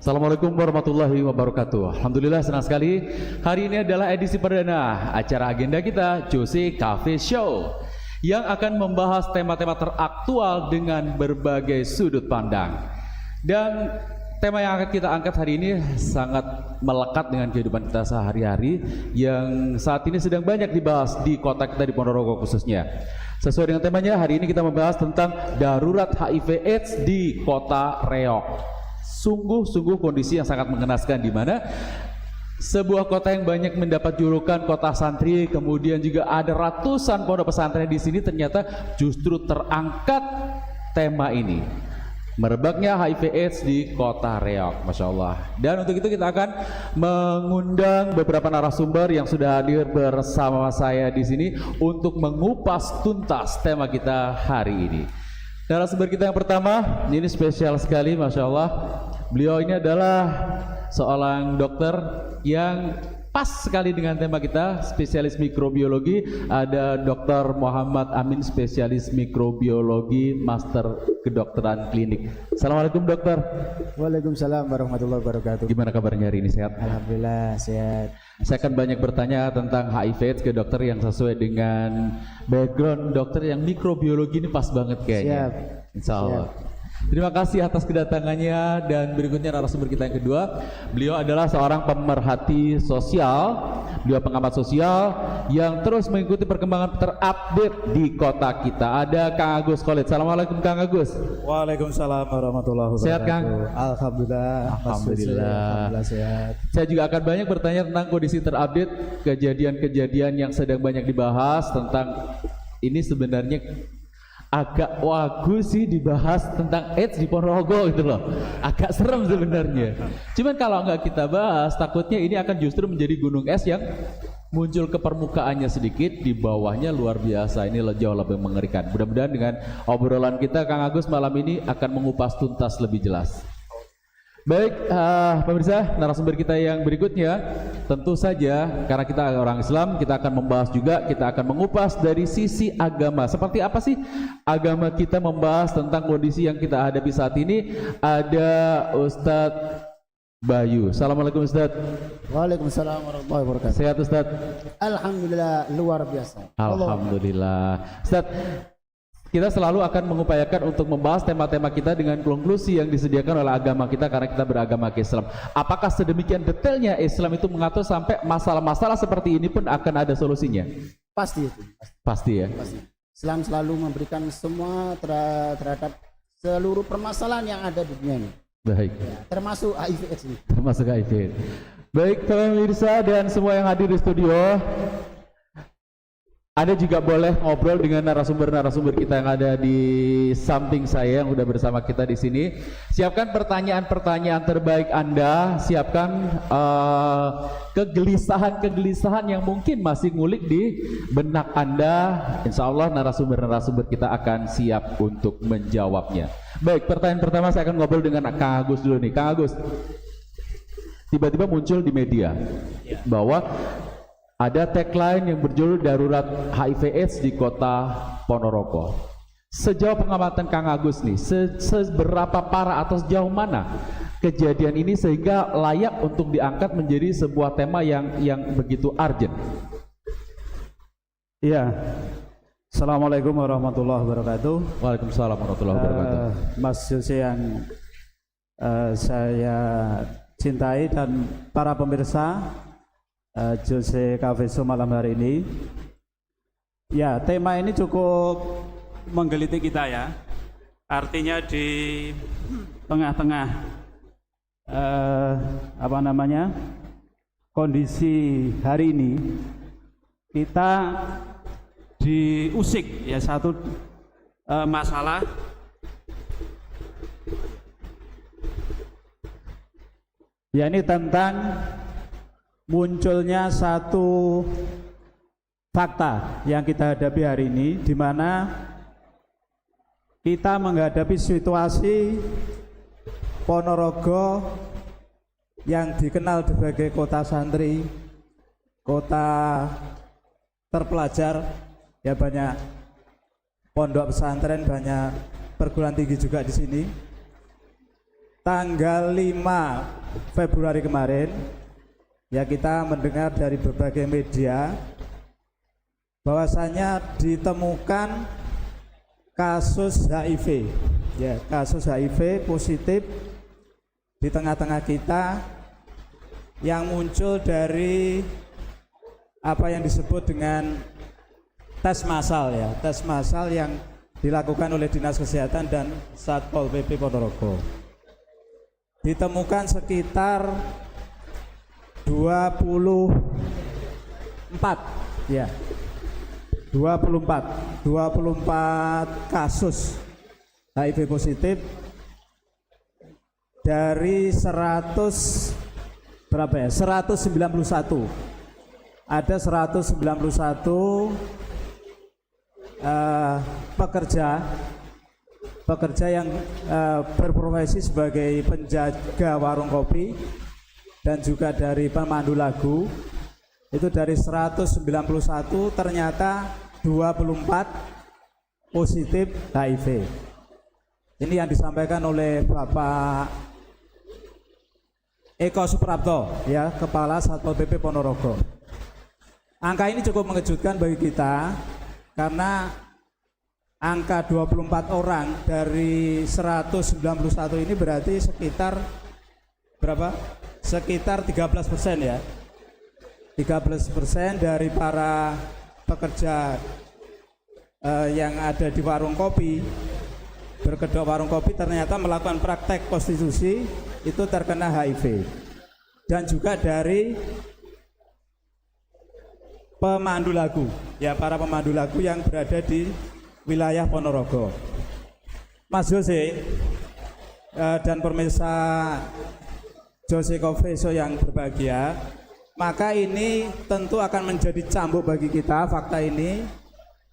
Assalamualaikum warahmatullahi wabarakatuh. Alhamdulillah senang sekali. Hari ini adalah edisi perdana acara agenda kita Jose Cafe Show yang akan membahas tema-tema teraktual dengan berbagai sudut pandang. Dan tema yang akan kita angkat hari ini sangat melekat dengan kehidupan kita sehari-hari yang saat ini sedang banyak dibahas di kota kita di Ponorogo khususnya. Sesuai dengan temanya, hari ini kita membahas tentang darurat HIV/AIDS di Kota Reog. Sungguh-sungguh kondisi yang sangat mengenaskan, di mana sebuah kota yang banyak mendapat julukan kota santri, kemudian juga ada ratusan pondok pesantren di sini, ternyata justru terangkat tema ini, merebaknya HIV/AIDS di Kota Reog, Masya Allah. Dan untuk itu kita akan mengundang beberapa narasumber yang sudah hadir bersama saya di sini untuk mengupas tuntas tema kita hari ini. Narasumber kita yang pertama, ini spesial sekali, Masya Allah. Beliau ini adalah seorang dokter yang pas sekali dengan tema kita, spesialis mikrobiologi. Ada Dr. Muhammad Amin, spesialis mikrobiologi, master kedokteran klinik. Assalamualaikum dokter. Waalaikumsalam warahmatullahi wabarakatuh. Gimana kabarnya hari ini, sehat? Alhamdulillah sehat. Saya akan banyak bertanya tentang HIV/AIDS ke dokter yang sesuai dengan background dokter yang mikrobiologi, ini pas banget kayaknya. Siap. Insya Allah. Siap. Terima kasih atas kedatangannya. Dan berikutnya narasumber kita yang kedua, beliau adalah seorang pemerhati sosial, beliau pengamat sosial yang terus mengikuti perkembangan terupdate di kota kita. Ada Kang Agus Khalid. Assalamualaikum Kang Agus. Waalaikumsalam warahmatullahi wabarakatuh. Sehat Kang? Alhamdulillah. Alhamdulillah sehat. Saya juga akan banyak bertanya tentang kondisi terupdate, kejadian-kejadian yang sedang banyak dibahas tentang ini. Sebenarnya agak wagu sih dibahas tentang AIDS di Ponorogo gitu loh, agak serem sebenarnya. Cuman kalau nggak kita bahas, takutnya ini akan justru menjadi gunung es yang muncul ke permukaannya sedikit, di bawahnya luar biasa. Ini jauh lebih mengerikan. Mudah-mudahan dengan obrolan kita Kang Agus malam ini akan mengupas tuntas lebih jelas. Baik, pemirsa, narasumber kita yang berikutnya, tentu saja karena kita orang Islam, kita akan membahas juga, kita akan mengupas dari sisi agama. Seperti apa sih agama kita membahas tentang kondisi yang kita hadapi saat ini? Ada Ustadz Bayu. Assalamualaikum Ustadz. Waalaikumsalam warahmatullahi wabarakatuh. Sehat Ustadz? Alhamdulillah luar biasa. Alhamdulillah. Ustadz, kita selalu akan mengupayakan untuk membahas tema-tema kita dengan konklusi yang disediakan oleh agama kita karena kita beragama ke Islam. Apakah sedemikian detailnya Islam itu mengatur sampai masalah-masalah seperti ini pun akan ada solusinya? Pasti itu. Pasti ya. Pasti. Islam selalu memberikan semua terhadap seluruh permasalahan yang ada di dunia ini. Baik. Ya, termasuk HIV/AIDS ini. Termasuk HIV. Baik, pemirsa dan semua yang hadir di studio, Anda juga boleh ngobrol dengan narasumber-narasumber kita yang ada di samping saya yang sudah bersama kita di sini. Siapkan pertanyaan-pertanyaan terbaik Anda, siapkan kegelisahan-kegelisahan yang mungkin masih ngulik di benak Anda. Insya Allah narasumber-narasumber kita akan siap untuk menjawabnya. Baik, pertanyaan pertama saya akan ngobrol dengan Kang Agus dulu nih. Kang Agus, tiba-tiba muncul di media bahwa ada tagline yang berjudul darurat HIV/AIDS di Kota Ponorogo. Sejauh pengamatan Kang Agus nih, seberapa parah atau sejauh mana kejadian ini sehingga layak untuk diangkat menjadi sebuah tema yang begitu urgent? Iya. Assalamualaikum warahmatullahi wabarakatuh. Waalaikumsalam warahmatullahi wabarakatuh. Mas Jose yang saya cintai dan para pemirsa Jose Cafe Show malam hari ini. Ya, tema ini cukup menggeliti kita ya. Artinya di tengah-tengah kondisi hari ini kita diusik ya satu masalah ya ini tentang munculnya satu fakta yang kita hadapi hari ini, di mana kita menghadapi situasi Ponorogo yang dikenal sebagai kota santri, kota terpelajar, ya banyak pondok pesantren, banyak perguruan tinggi juga di sini. tanggal 5 Februari kemarin ya kita mendengar dari berbagai media bahwasanya ditemukan kasus HIV ya, kasus HIV positif di tengah-tengah kita yang muncul dari apa yang disebut dengan tes massal ya, tes massal yang dilakukan oleh Dinas Kesehatan dan Satpol PP Ponorogo. Ditemukan sekitar 24 ya. 24 kasus HIV positif dari 100 berapa ya? 191. Ada 191 pekerja yang berprofesi sebagai penjaga warung kopi dan juga dari pemandu lagu. Itu dari 191 ternyata 24 positif HIV. Ini yang disampaikan oleh Bapak Eko Suprapto ya, Kepala Satpol PP Ponorogo. Angka ini cukup mengejutkan bagi kita karena angka 24 orang dari 191 ini berarti sekitar berapa? Sekitar 13% ya. 13% dari para pekerja yang ada di warung kopi, berkedok warung kopi ternyata melakukan praktek prostitusi itu terkena HIV. Dan juga dari pemandu lagu ya, para pemandu lagu yang berada di wilayah Ponorogo. Mas Jose dan pemirsa Jose Coffee Show yang berbahagia, maka ini tentu akan menjadi cambuk bagi kita. Fakta ini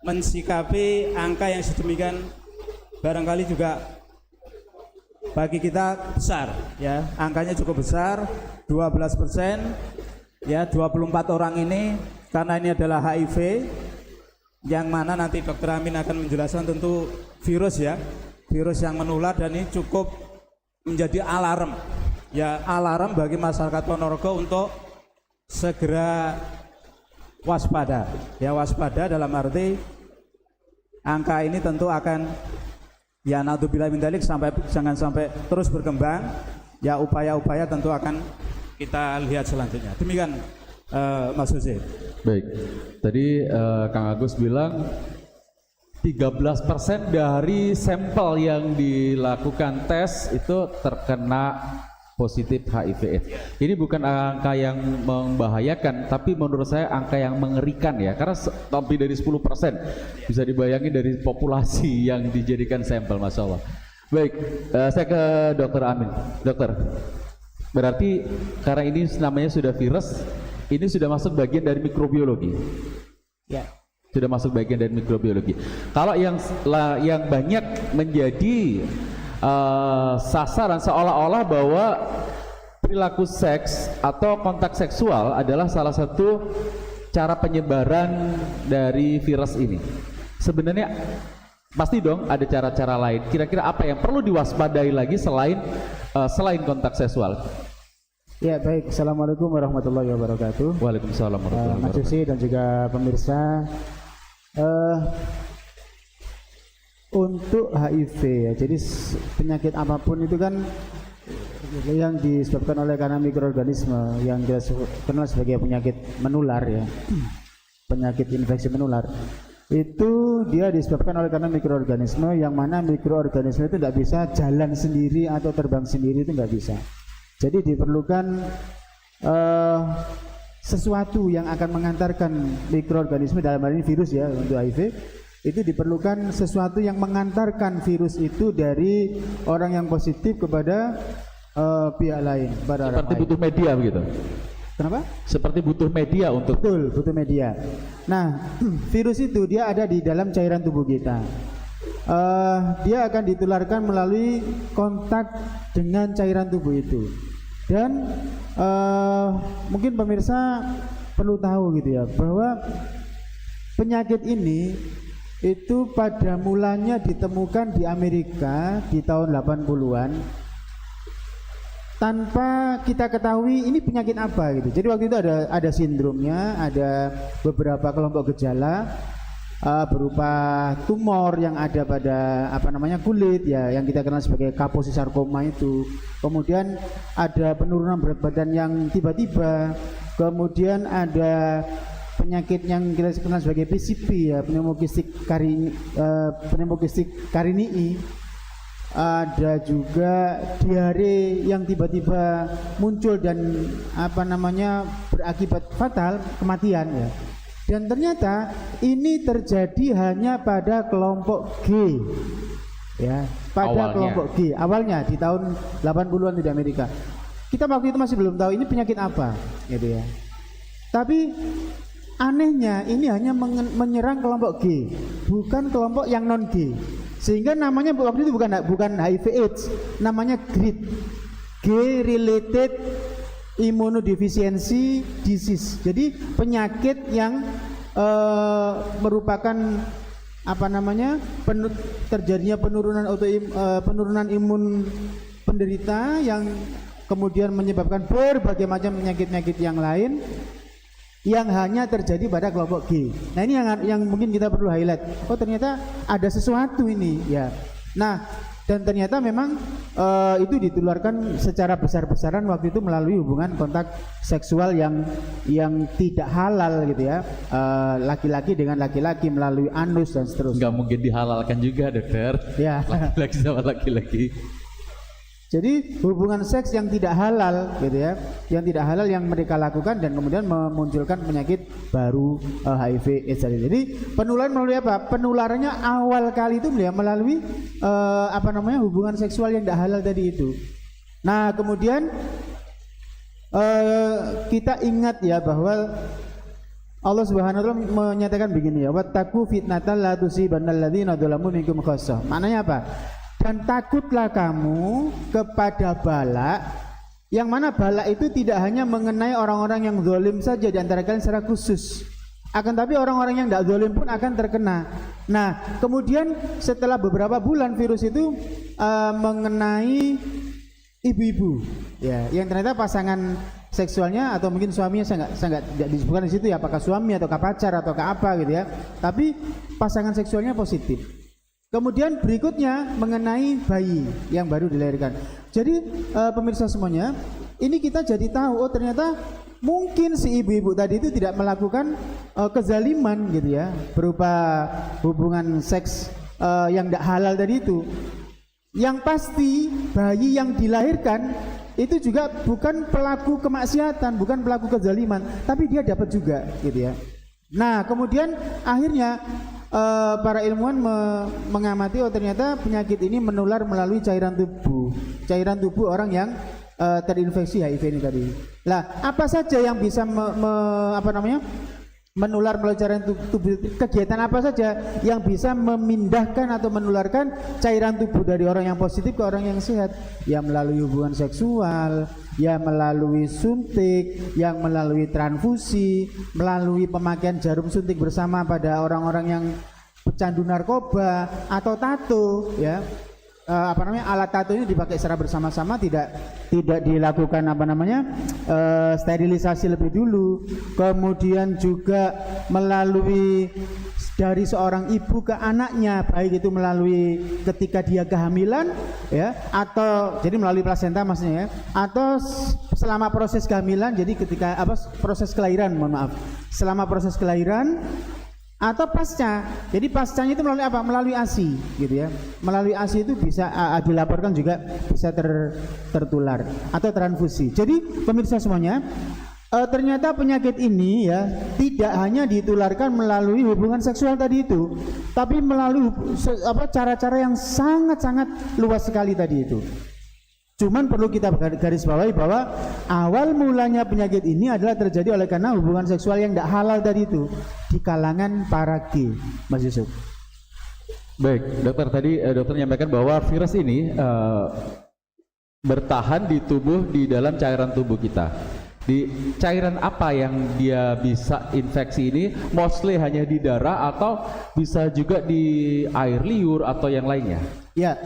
mensikapi angka yang sedemikian barangkali juga bagi kita besar ya, angkanya cukup besar, 12% ya, 24 orang ini. Karena ini adalah HIV yang mana nanti Dokter Amin akan menjelaskan tentu virus ya, virus yang menular, dan ini cukup menjadi alarm ya, alarm bagi masyarakat Ponorogo untuk segera waspada ya, waspada dalam arti angka ini tentu akan ya, naudzubillah min dzalik, jangan sampai terus berkembang ya, upaya-upaya tentu akan kita lihat selanjutnya. Demikian Mas Jose. Baik, tadi Kang Agus bilang 13% dari sampel yang dilakukan tes itu terkena positif HIV/AIDS. Ini bukan angka yang membahayakan, tapi menurut saya angka yang mengerikan ya, karena lebih dari 10% bisa dibayangin dari populasi yang dijadikan sampel, Masya Allah. Baik, saya ke Dokter Amin. Dokter, berarti karena ini namanya sudah virus, ini sudah masuk bagian dari mikrobiologi. Ya. Sudah masuk bagian dari mikrobiologi. Kalau yang banyak menjadi sasaran seolah-olah bahwa perilaku seks atau kontak seksual adalah salah satu cara penyebaran dari virus ini. Sebenarnya pasti dong ada cara-cara lain. Kira-kira apa yang perlu diwaspadai lagi selain kontak seksual? Ya, baik. Assalamualaikum warahmatullahi wabarakatuh. Waalaikumsalam warahmatullahi Mas wabarakatuh. Susi dan juga pemirsa, untuk HIV ya, jadi penyakit apapun itu kan yang disebabkan oleh karena mikroorganisme yang kita kenal sebagai penyakit menular ya, penyakit infeksi menular, itu dia disebabkan oleh karena mikroorganisme, yang mana mikroorganisme itu tidak bisa jalan sendiri atau terbang sendiri, itu nggak bisa. Jadi diperlukan sesuatu yang akan mengantarkan mikroorganisme, dalam hal ini virus ya, untuk HIV itu diperlukan sesuatu yang mengantarkan virus itu dari orang yang positif kepada pihak lain, kepada orang Seperti lain. butuh media begitu. Kenapa? Seperti butuh media untuk. Betul, butuh media. Nah, virus itu dia ada di dalam cairan tubuh kita. Dia akan ditularkan melalui kontak dengan cairan tubuh itu. Dan mungkin pemirsa perlu tahu gitu ya, bahwa penyakit ini itu pada mulanya ditemukan di Amerika di tahun 80-an tanpa kita ketahui ini penyakit apa gitu. Jadi waktu itu ada sindromnya, ada beberapa kelompok gejala berupa tumor yang ada pada kulit ya, yang kita kenal sebagai kaposi sarkoma itu. Kemudian ada penurunan berat badan yang tiba-tiba. Kemudian ada penyakit yang kita kenal sebagai PCP ya, pneumocystic carinii. Ada juga diare yang tiba-tiba muncul dan berakibat fatal, kematian ya. Dan ternyata ini terjadi hanya pada kelompok G ya, pada kelompok G awalnya di tahun 80-an di Amerika. Kita waktu itu masih belum tahu ini penyakit apa gitu ya. Tapi anehnya ini hanya menyerang kelompok G, bukan kelompok yang non G. Sehingga namanya waktu itu bukan HIV/AIDS, namanya GRID, G-related immunodeficiency disease. Jadi penyakit yang merupakan terjadinya penurunan imun penderita yang kemudian menyebabkan berbagai macam penyakit-penyakit yang lain yang hanya terjadi pada kelompok G. Nah ini yang mungkin kita perlu highlight. Oh ternyata ada sesuatu ini ya. Nah dan ternyata memang itu ditularkan secara besar-besaran waktu itu melalui hubungan kontak seksual yang tidak halal gitu ya, laki-laki dengan laki-laki melalui anus dan seterusnya. Nggak mungkin dihalalkan juga dokter ya. Laki-laki sama laki-laki. Jadi hubungan seks yang tidak halal gitu ya, yang tidak halal yang mereka lakukan dan kemudian memunculkan penyakit baru HIV/AIDS. Jadi penularan melalui apa? Penularannya awal kali itu melalui hubungan seksual yang tidak halal tadi itu. Nah kemudian kita ingat ya bahwa Allah Subhanahu wa taala menyatakan begini ya, wattaqu fitnatal la tusibannal ladzina dzalamu minkum khassah. Maknanya apa? Dan takutlah kamu kepada bala, yang mana bala itu tidak hanya mengenai orang-orang yang zalim saja di antara kalian secara khusus, akan tapi orang-orang yang tidak zalim pun akan terkena. Nah kemudian setelah beberapa bulan virus itu mengenai ibu-ibu ya, yang ternyata pasangan seksualnya atau mungkin suaminya saya nggak disebutkan di situ ya, apakah suami atau pacar atau apa gitu ya, tapi pasangan seksualnya positif. Kemudian berikutnya mengenai bayi yang baru dilahirkan. Jadi pemirsa semuanya, ini kita jadi tahu oh ternyata mungkin si ibu-ibu tadi itu tidak melakukan kezaliman gitu ya, berupa hubungan seks yang tidak halal tadi itu. Yang pasti bayi yang dilahirkan itu juga bukan pelaku kemaksiatan, bukan pelaku kezaliman, tapi dia dapat juga gitu ya. Nah kemudian akhirnya para ilmuwan mengamati oh ternyata penyakit ini menular melalui cairan tubuh orang yang terinfeksi HIV ini tadi. Lah apa saja yang bisa menular melalui cairan tubuh? Kegiatan apa saja yang bisa memindahkan atau menularkan cairan tubuh dari orang yang positif ke orang yang sehat? Ya melalui hubungan seksual, ya melalui suntik, yang melalui transfusi, melalui pemakaian jarum suntik bersama pada orang-orang yang pecandu narkoba atau tato ya. Alat tato ini dipakai secara bersama-sama, tidak dilakukan sterilisasi lebih dulu. Kemudian juga melalui dari seorang ibu ke anaknya, baik itu melalui ketika dia kehamilan ya, atau jadi melalui plasenta maksudnya ya, atau selama proses kehamilan, jadi ketika proses kelahiran, selama proses kelahiran atau pasca. Jadi pascanya itu melalui apa? Melalui ASI gitu ya. Melalui ASI itu bisa dilaporkan juga bisa tertular atau transfusi. Jadi pemirsa semuanya, ternyata penyakit ini ya tidak hanya ditularkan melalui hubungan seksual tadi itu, tapi melalui cara-cara yang sangat-sangat luas sekali tadi itu. Cuman perlu kita garis bawahi bahwa awal mulanya penyakit ini adalah terjadi oleh karena hubungan seksual yang tidak halal tadi itu di kalangan para G, Mas Yusuf. Baik, dokter, tadi dokter menyampaikan bahwa virus ini bertahan di tubuh, di dalam cairan tubuh kita. Di cairan apa yang dia bisa infeksi ini? Mostly hanya di darah atau bisa juga di air liur atau yang lainnya? Ya.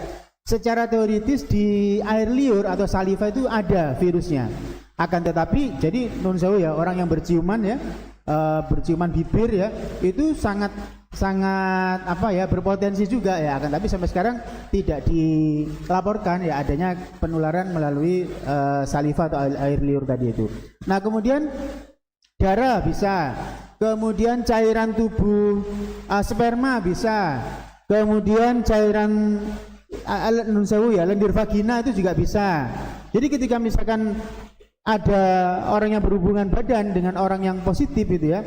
secara teoritis di air liur atau saliva itu ada virusnya. Akan tetapi jadi nun sewu ya, orang yang berciuman ya, berciuman bibir ya, itu sangat apa ya, berpotensi juga ya. Akan tapi sampai sekarang tidak dilaporkan ya adanya penularan melalui saliva atau air liur tadi itu. Nah, kemudian darah bisa, kemudian cairan tubuh, sperma bisa, kemudian cairan nun sewu ya, lendir vagina itu juga bisa. Jadi ketika misalkan ada orang yang berhubungan badan dengan orang yang positif itu ya,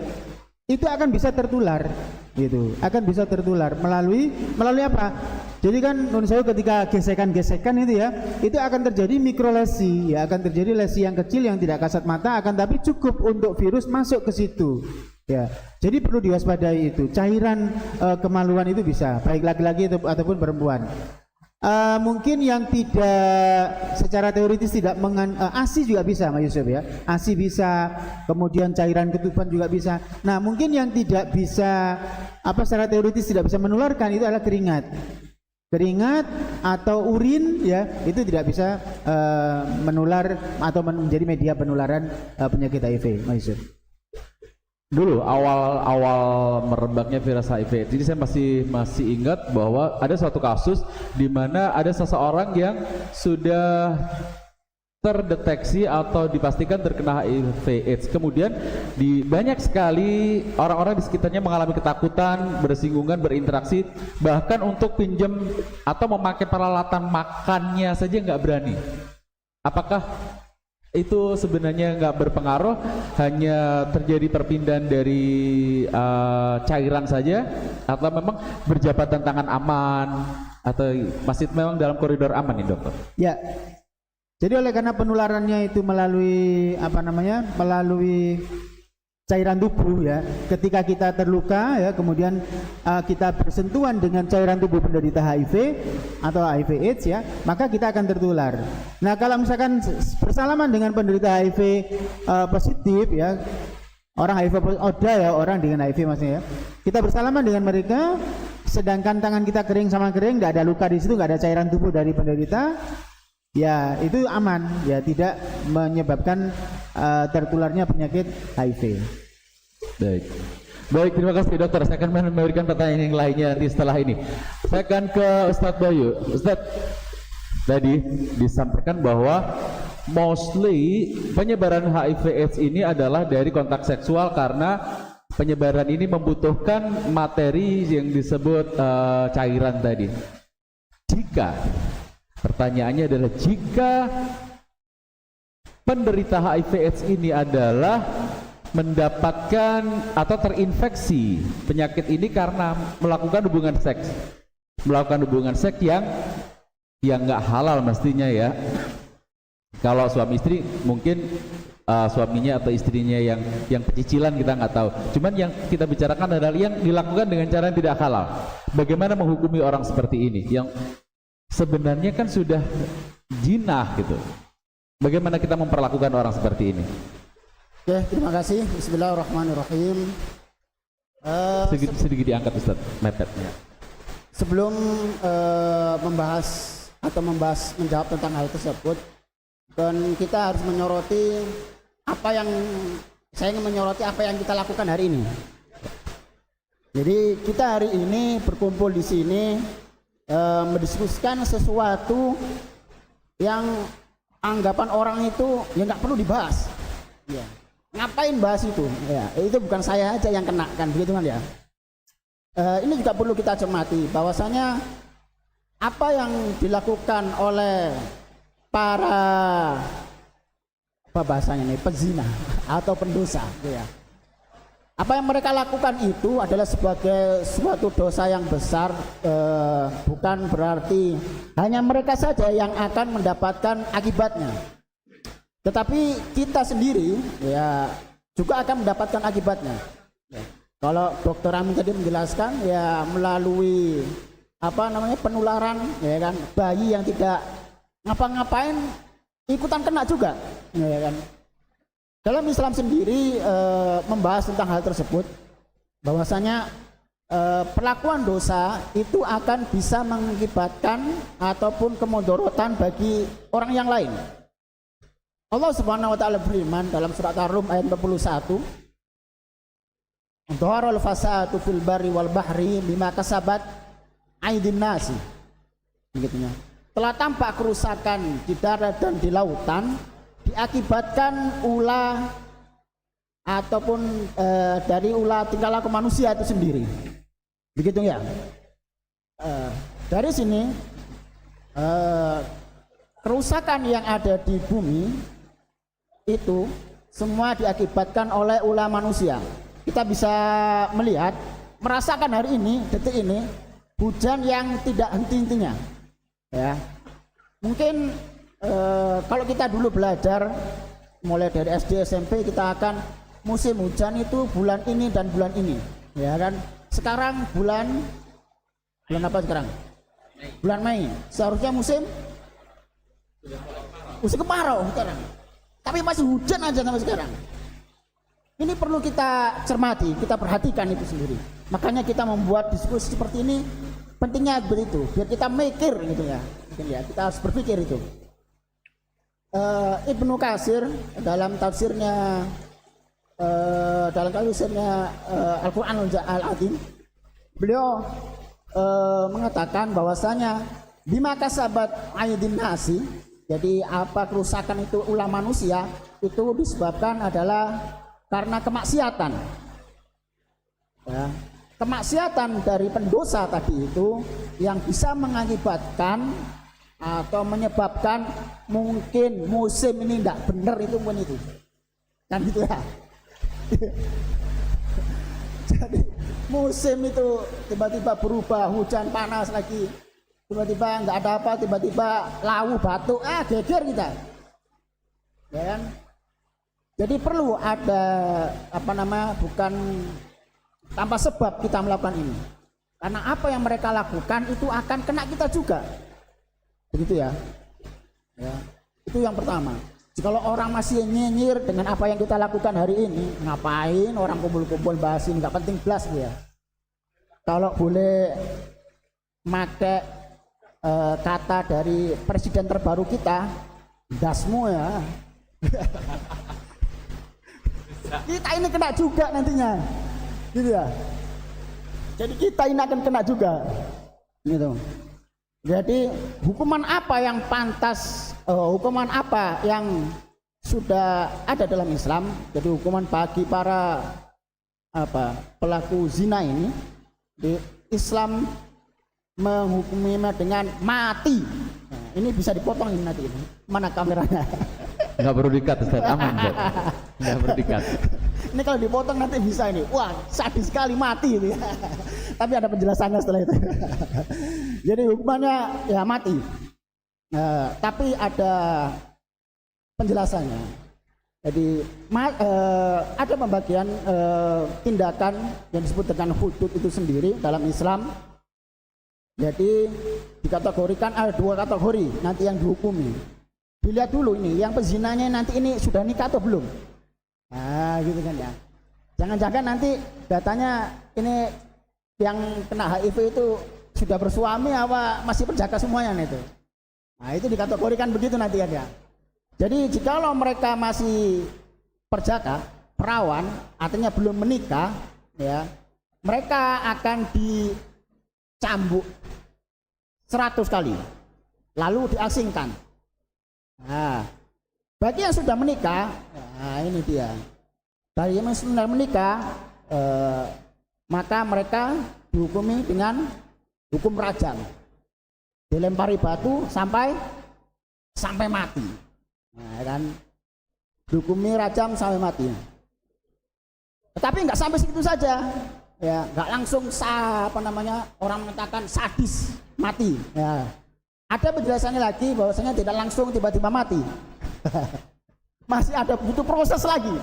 itu akan bisa tertular gitu, akan bisa tertular melalui apa? Jadi kan nun sewu ketika gesekan-gesekan itu ya, itu akan terjadi mikrolesi ya, akan terjadi lesi yang kecil yang tidak kasat mata, akan tapi cukup untuk virus masuk ke situ ya. Jadi perlu diwaspadai itu. Cairan kemaluan itu bisa baik laki-laki ataupun perempuan. Mungkin yang tidak secara teoritis tidak ASI juga bisa, Mas Yusuf ya. ASI bisa, kemudian cairan ketuban juga bisa. Nah, mungkin yang tidak bisa secara teoritis tidak bisa menularkan itu adalah keringat. Keringat atau urin ya, itu tidak bisa menular atau menjadi media penularan penyakit HIV, Mas Yusuf. Dulu awal merebaknya virus HIV, jadi saya masih ingat bahwa ada suatu kasus di mana ada seseorang yang sudah terdeteksi atau dipastikan terkena HIV/AIDS. Kemudian banyak sekali orang-orang di sekitarnya mengalami ketakutan, bersinggungan, berinteraksi, bahkan untuk pinjam atau memakai peralatan makannya saja nggak berani. Apakah itu sebenarnya nggak berpengaruh, hanya terjadi perpindahan dari cairan saja, atau memang berjabatan tangan aman, atau masih memang dalam koridor aman nih dokter? Ya, jadi oleh karena penularannya itu melalui melalui cairan tubuh ya, ketika kita terluka ya, kemudian kita bersentuhan dengan cairan tubuh penderita HIV atau HIV/AIDS ya, maka kita akan tertular. Nah, kalau misalkan bersalaman dengan penderita HIV positif ya, orang HIV ODA ya, orang dengan HIV maksudnya ya, kita bersalaman dengan mereka, sedangkan tangan kita kering sama kering, nggak ada luka di situ, nggak ada cairan tubuh dari penderita, ya itu aman ya, tidak menyebabkan tertularnya penyakit HIV. Baik, terima kasih dokter. Saya akan memberikan pertanyaan yang lainnya nanti setelah ini. Saya akan ke Ustadz Bayu. Ustadz, tadi disampaikan bahwa mostly penyebaran HIV/AIDS ini adalah dari kontak seksual, karena penyebaran ini membutuhkan materi yang disebut cairan tadi. Pertanyaannya adalah, jika penderita HIV/AIDS ini adalah mendapatkan atau terinfeksi penyakit ini karena melakukan hubungan seks yang nggak halal mestinya ya. Kalau suami istri mungkin suaminya atau istrinya yang pecicilan kita nggak tahu. Cuman yang kita bicarakan adalah yang dilakukan dengan cara yang tidak halal. Bagaimana menghukumi orang seperti ini yang sebenarnya kan sudah jinah gitu? Bagaimana kita memperlakukan orang seperti ini? Oke, terima kasih. Bismillahirrahmanirrahim. Sedikit diangkat Ustaz, mepetnya. Sebelum menjawab tentang hal tersebut, dan kita harus menyoroti saya ingin menyoroti apa yang kita lakukan hari ini. Jadi kita hari ini berkumpul di sini mendiskusikan sesuatu yang anggapan orang itu ya nggak perlu dibahas. Ya. Ngapain bahas itu? Ya, itu bukan saya aja yang kena kan, begitu kan ya. Ini juga perlu kita cermati bahwasanya apa yang dilakukan oleh para pezina atau pendosa, gitu ya. Apa yang mereka lakukan itu adalah sebagai suatu dosa yang besar, bukan berarti hanya mereka saja yang akan mendapatkan akibatnya. Tetapi kita sendiri ya juga akan mendapatkan akibatnya. Ya. Kalau Dr. Amin tadi menjelaskan ya melalui penularan ya kan, bayi yang tidak ngapa-ngapain ikutan kena juga ya kan. Dalam Islam sendiri membahas tentang hal tersebut, bahwasanya perlakuan dosa itu akan bisa mengakibatkan ataupun kemudorotan bagi orang yang lain. Allah Subhanahu wa taala berfirman dalam surat Ar-Rum ayat 41, "Dhaharul fasadu fil barri wal bahri bima kasabat aydin nasi." Begitunya. Telah tampak kerusakan di darat dan di lautan diakibatkan ulah ataupun dari ulah tingkah laku manusia itu sendiri. Begitu ya. Dari sini kerusakan yang ada di bumi itu semua diakibatkan oleh ulah manusia. Kita bisa melihat, merasakan hari ini, detik ini, hujan yang tidak henti-hentinya. Ya, mungkin kalau kita dulu belajar mulai dari SD SMP kita akan musim hujan itu bulan ini dan bulan ini, ya kan? Sekarang bulan apa sekarang? Bulan Mei. Seharusnya musim kemarau sekarang. Tapi masih hujan aja sampai sekarang. Ini perlu kita cermati, kita perhatikan itu sendiri. Makanya kita membuat diskusi seperti ini, pentingnya begitu, biar kita mikir gitu ya. Mungkin ya, kita harus berpikir itu. Ibnu Katsir dalam tafsirnya Al-Qur'anul Al-Azim, beliau mengatakan bahwasanya bima kasabat aydin nasi, jadi apa kerusakan itu ulah manusia itu disebabkan adalah karena kemaksiatan. Ya, kemaksiatan dari pendosa tadi itu yang bisa mengakibatkan atau menyebabkan mungkin musim ini tidak benar itu pun itu. Kan gitu ya. Jadi musim itu tiba-tiba berubah, hujan panas lagi, tiba-tiba nggak ada apa, tiba-tiba lawu batuk, geger kita, ya kan? Jadi perlu ada bukan tanpa sebab kita melakukan ini, karena apa yang mereka lakukan itu akan kena kita juga, begitu ya. Ya, itu yang pertama. Kalau orang masih nyinyir dengan apa yang kita lakukan hari ini, ngapain orang kumpul-kumpul bahas ini, nggak penting belas ya. Kalau boleh pakai kata dari presiden terbaru kita, dasmu ya. Kita ini kena juga nantinya, gitu ya. Jadi kita ini akan kena juga, gitu. Jadi hukuman apa yang pantas, hukuman apa yang sudah ada dalam Islam? Jadi hukuman bagi para pelaku zina ini, di Islam menghukuminya dengan mati. Nah, ini bisa dipotong ini nanti ini. Mana kameranya? Nggak perlu dikat, Ustaz. Aman, Ustaz. Nggak perlu dikat. Ini kalau dipotong nanti bisa ini. Wah, sadis sekali, mati ini. Tapi ada penjelasannya setelah itu. Jadi hukumannya ya mati. Tapi ada penjelasannya. Jadi ada pembagian tindakan yang disebut dengan hudud itu sendiri dalam Islam. Jadi dikategorikan ada dua kategori nanti yang dihukumi. Dilihat dulu ini yang pezinanya nanti ini sudah nikah atau belum. Nah gitu kan ya. Jangan-jangan nanti datanya ini yang kena HIV itu sudah bersuami apa masih penjaga semuanya nih itu. Nah itu dikategorikan begitu nanti kan ya. Jadi jikalau mereka masih perjaka, perawan, artinya belum menikah, ya, mereka akan dicambuk 100 kali, lalu diasingkan. Nah, bagi yang sudah menikah, nah ini dia. Bagi yang sudah menikah, maka mereka dihukumi dengan hukum rajam, dilempari batu sampai mati. Nah, kan dihukumi rajam sampai mati. Tetapi nggak sampai segitu saja, ya, nggak langsung orang mengatakan sadis mati. Ya. Ada penjelasannya lagi bahwasanya tidak langsung tiba-tiba mati. Masih ada butuh proses lagi.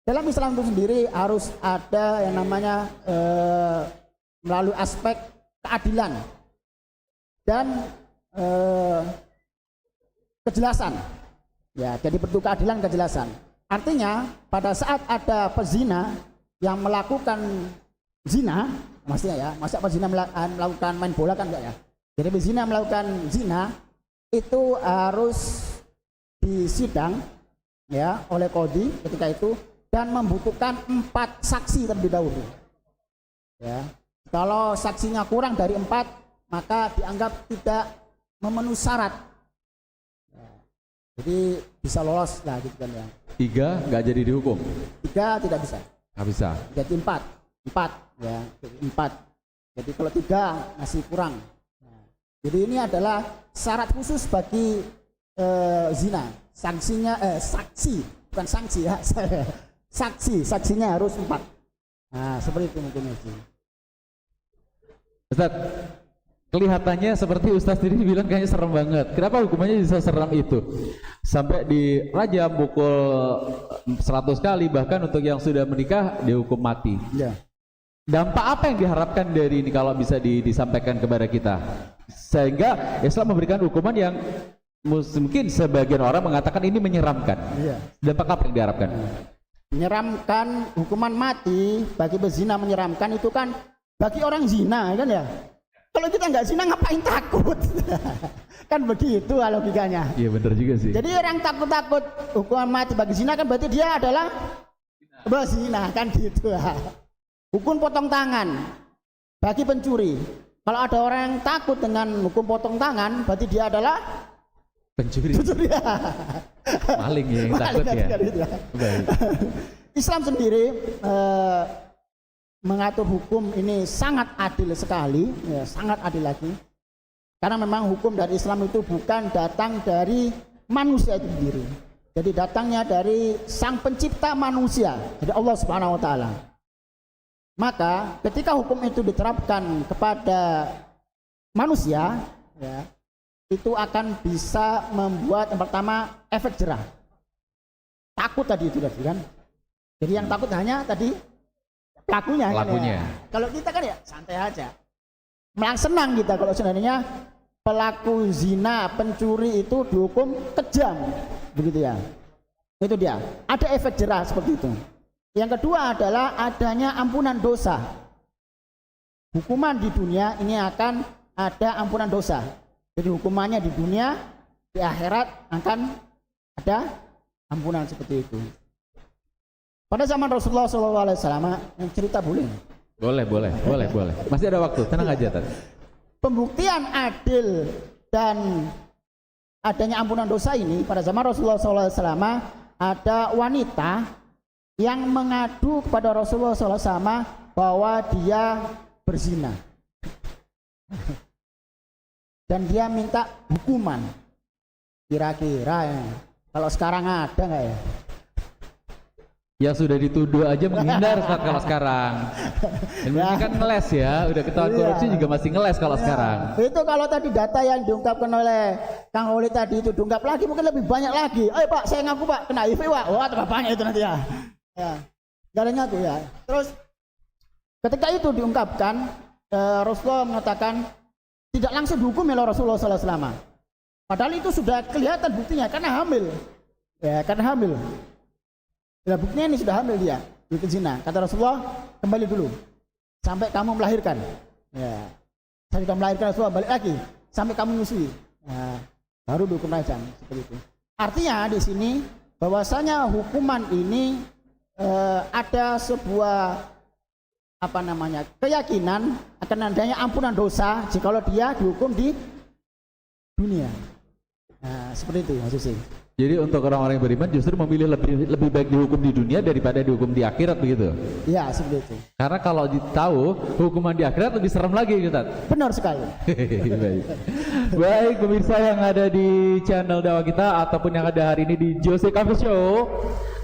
Dalam Islam itu sendiri harus ada yang namanya melalui aspek keadilan dan kejelasan. Ya, jadi bentuk keadilan kejelasan. Artinya pada saat ada pezina yang melakukan zina, maksudnya ya, masa pezina melakukan main bola kan enggak ya? Jadi pezina melakukan zina itu harus disidang ya oleh kodi ketika itu dan membutuhkan 4 saksi terlebih dahulu. Ya, kalau saksinya kurang dari 4 maka dianggap tidak memenuhi syarat. Ya, jadi bisa lolos lah gitu kan ya. 3 nggak jadi dihukum. 3 tidak bisa. Nggak bisa. Jadi 4 ya, jadi 4. Jadi kalau 3 masih kurang. Nah, jadi ini adalah syarat khusus bagi zina. Sanksinya saksi, bukan sanksi ya. Saksinya harus 4. Nah, seperti itu mungkin itu. Ustaz, kelihatannya seperti Ustaz sendiri bilang kayaknya serem banget. Kenapa hukumannya bisa serem itu? Sampai dirajam, pukul 100 kali, bahkan untuk yang sudah menikah dihukum mati. Ya. Dampak apa yang diharapkan dari ini kalau bisa disampaikan kepada kita? Sehingga Islam memberikan hukuman yang mungkin sebagian orang mengatakan ini menyeramkan. Iya. Dampak apa yang diharapkan? Menyeramkan, hukuman mati bagi pezina menyeramkan itu kan bagi orang zina kan ya. Kalau kita nggak zina ngapain takut? Kan begitu logikanya. Iya benar juga sih. Jadi orang takut hukuman mati bagi zina kan berarti dia adalah berzina kan gitu ya. Hukum potong tangan bagi pencuri. Kalau ada orang yang takut dengan hukum potong tangan berarti dia adalah pencuri. ya. Maling ya yang takut ya. Baik. Islam sendiri mengatur hukum ini sangat adil sekali, ya, sangat adil lagi. Karena memang hukum dari Islam itu bukan datang dari manusia itu sendiri. Jadi datangnya dari Sang Pencipta manusia, jadi Allah Subhanahu wa taala. Maka ketika hukum itu diterapkan kepada manusia, ya, itu akan bisa membuat yang pertama efek jerah. Takut tadi itu kan. Jadi yang takut hanya tadi pelakunya. Kan ya. Kalau kita kan ya santai aja. Malah senang kita kalau sebenarnya pelaku zina, pencuri itu dihukum kejam, begitu ya. Itu dia. Ada efek jerah seperti itu. Yang kedua adalah adanya ampunan dosa. Hukuman di dunia ini akan ada ampunan dosa. Jadi hukumannya di dunia, di akhirat akan ada ampunan seperti itu. Pada zaman Rasulullah SAW, yang cerita boleh? Boleh. Masih ada waktu, tenang aja Tad. Pembuktian adil dan adanya ampunan dosa ini pada zaman Rasulullah SAW ada wanita yang mengadu kepada Rasulullah SAW bahwa dia berzina. Dan dia minta hukuman. Kira-kira ya, kalau sekarang ada nggak ya? Yang sudah dituduh aja menghindar Ustaz kalau sekarang. Ini kan ngeles ya, udah ketahuan korupsi juga masih ngeles kalau sekarang. Itu kalau tadi data yang diungkapkan oleh Kang Oli tadi itu diungkap lagi mungkin lebih banyak lagi. Ayo Pak, saya ngaku Pak kena HIV Pak. Wah, tambah banyak itu nanti ya. Ya, galanya tuh ya. Terus ketika itu diungkapkan, Rasulullah mengatakan tidak langsung dihukum oleh Rasulullah SAW. Padahal itu sudah kelihatan buktinya karena hamil. Ya, karena hamil. Ya, buktinya ini sudah hamil dia, bikin zina. Kata Rasulullah, kembali dulu sampai kamu melahirkan. Ya, sampai kamu melahirkan Rasulullah balik lagi sampai kamu menyusui. Ya, baru dihukum rajam seperti itu. Artinya di sini bahwasanya hukuman ini ada sebuah keyakinan akan adanya ampunan dosa jikalau dia dihukum di dunia. Nah, seperti itu Mas Susi. Jadi untuk orang-orang yang beriman justru memilih lebih baik dihukum di dunia daripada dihukum di akhirat begitu. Ya, seperti itu. Karena kalau tahu hukuman di akhirat lebih serem lagi Ustaz. Benar sekali. Baik pemirsa yang ada di channel dakwah kita ataupun yang ada hari ini di Jose Coffee Show.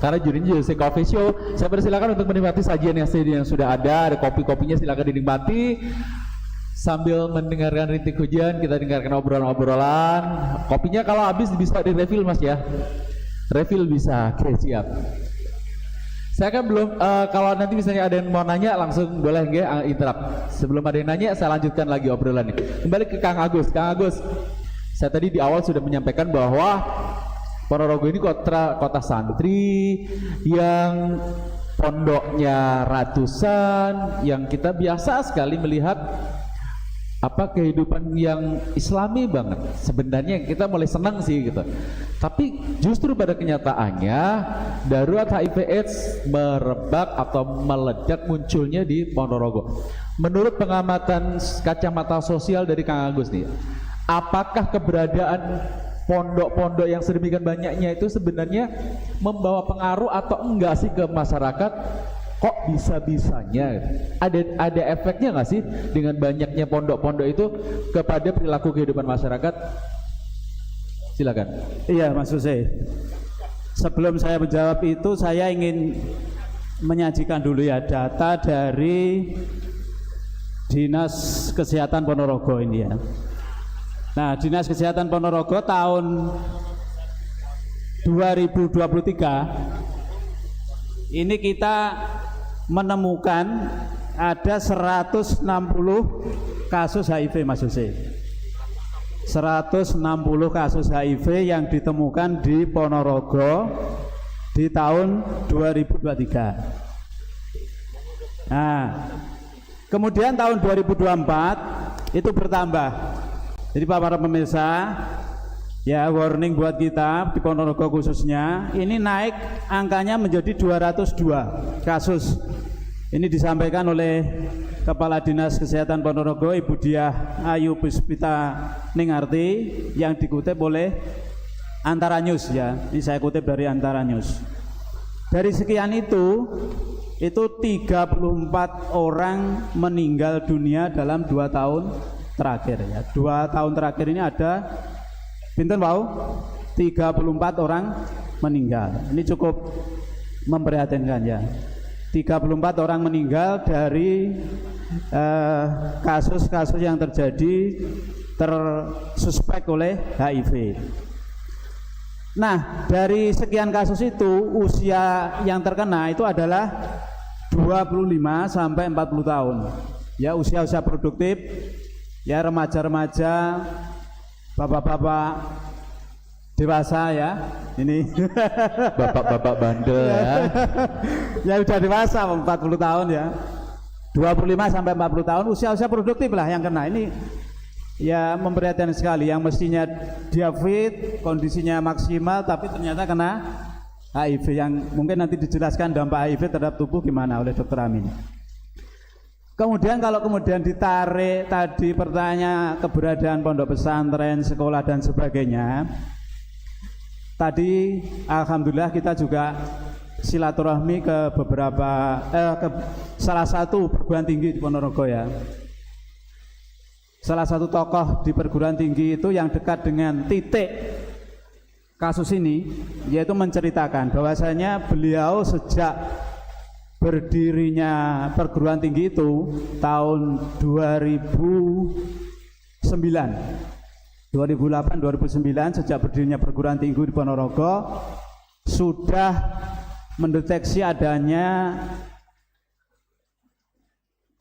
Karena jurinya Jose Coffee Show, saya persilakan untuk menikmati sajian yang sudah ada kopi-kopinya silakan dinikmati. Sambil mendengarkan rintik hujan, kita dengarkan obrolan-obrolan. Kopinya kalau habis bisa di refill Mas ya. Refill bisa, oke siap. Saya kan belum, kalau nanti misalnya ada yang mau nanya langsung boleh nggak interrupt. Sebelum ada yang nanya saya lanjutkan lagi obrolan ini. Kembali ke Kang Agus. Kang Agus, saya tadi di awal sudah menyampaikan bahwa Ponorogo ini kota santri yang pondoknya ratusan, yang kita biasa sekali melihat apa kehidupan yang islami banget. Sebenarnya kita mulai senang sih gitu. Tapi justru pada kenyataannya darurat HIV/AIDS merebak atau meledak munculnya di Ponorogo. Menurut pengamatan kacamata sosial dari Kang Agus nih, apakah keberadaan pondok-pondok yang sedemikian banyaknya itu sebenarnya membawa pengaruh atau enggak sih ke masyarakat? Kok bisa-bisanya ada efeknya nggak sih dengan banyaknya pondok-pondok itu kepada perilaku kehidupan masyarakat? Silakan. Iya Mas Hussein, sebelum saya menjawab itu saya ingin menyajikan dulu ya data dari Dinas Kesehatan Ponorogo ini ya. Nah, Dinas Kesehatan Ponorogo tahun 2023 ini kita menemukan ada 160 kasus HIV Mas Hussein. 160 kasus HIV yang ditemukan di Ponorogo di tahun 2023. Nah, kemudian tahun 2024 itu bertambah. Jadi para pemirsa, ya warning buat kita di Ponorogo khususnya, ini naik angkanya menjadi 202 kasus. Ini disampaikan oleh Kepala Dinas Kesehatan Ponorogo Ibu Diah Ayu Puspita Ningarti yang dikutip oleh Antara News ya. Ini saya kutip dari Antara News. Dari sekian itu 34 orang meninggal dunia dalam 2 tahun terakhir ya. 2 tahun terakhir ini ada pinten wow 34 orang meninggal. Ini cukup memprihatinkan ya. 34 orang meninggal dari kasus-kasus yang terjadi tersuspek oleh HIV. Nah, dari sekian kasus itu usia yang terkena itu adalah 25 sampai 40 tahun. Ya, usia-usia produktif, ya remaja-remaja, bapak-bapak dewasa ya, ini bapak-bapak bandel ya. Ya udah dewasa 40 tahun ya, 25 sampai 40 tahun usia-usia produktif lah yang kena. Ini ya memprihatinkan sekali, yang mestinya dia fit, kondisinya maksimal, tapi ternyata kena HIV, yang mungkin nanti dijelaskan dampak HIV terhadap tubuh gimana oleh Dr. Amin. Kemudian kalau kemudian ditarik tadi pertanyaan keberadaan pondok pesantren, sekolah dan sebagainya, tadi alhamdulillah kita juga silaturahmi ke beberapa ke salah satu perguruan tinggi di Ponorogo ya. Salah satu tokoh di perguruan tinggi itu yang dekat dengan titik kasus ini, yaitu menceritakan bahwasanya beliau sejak berdirinya perguruan tinggi itu tahun 2008-2009, sejak berdirinya perguruan tinggi di Ponorogo sudah mendeteksi adanya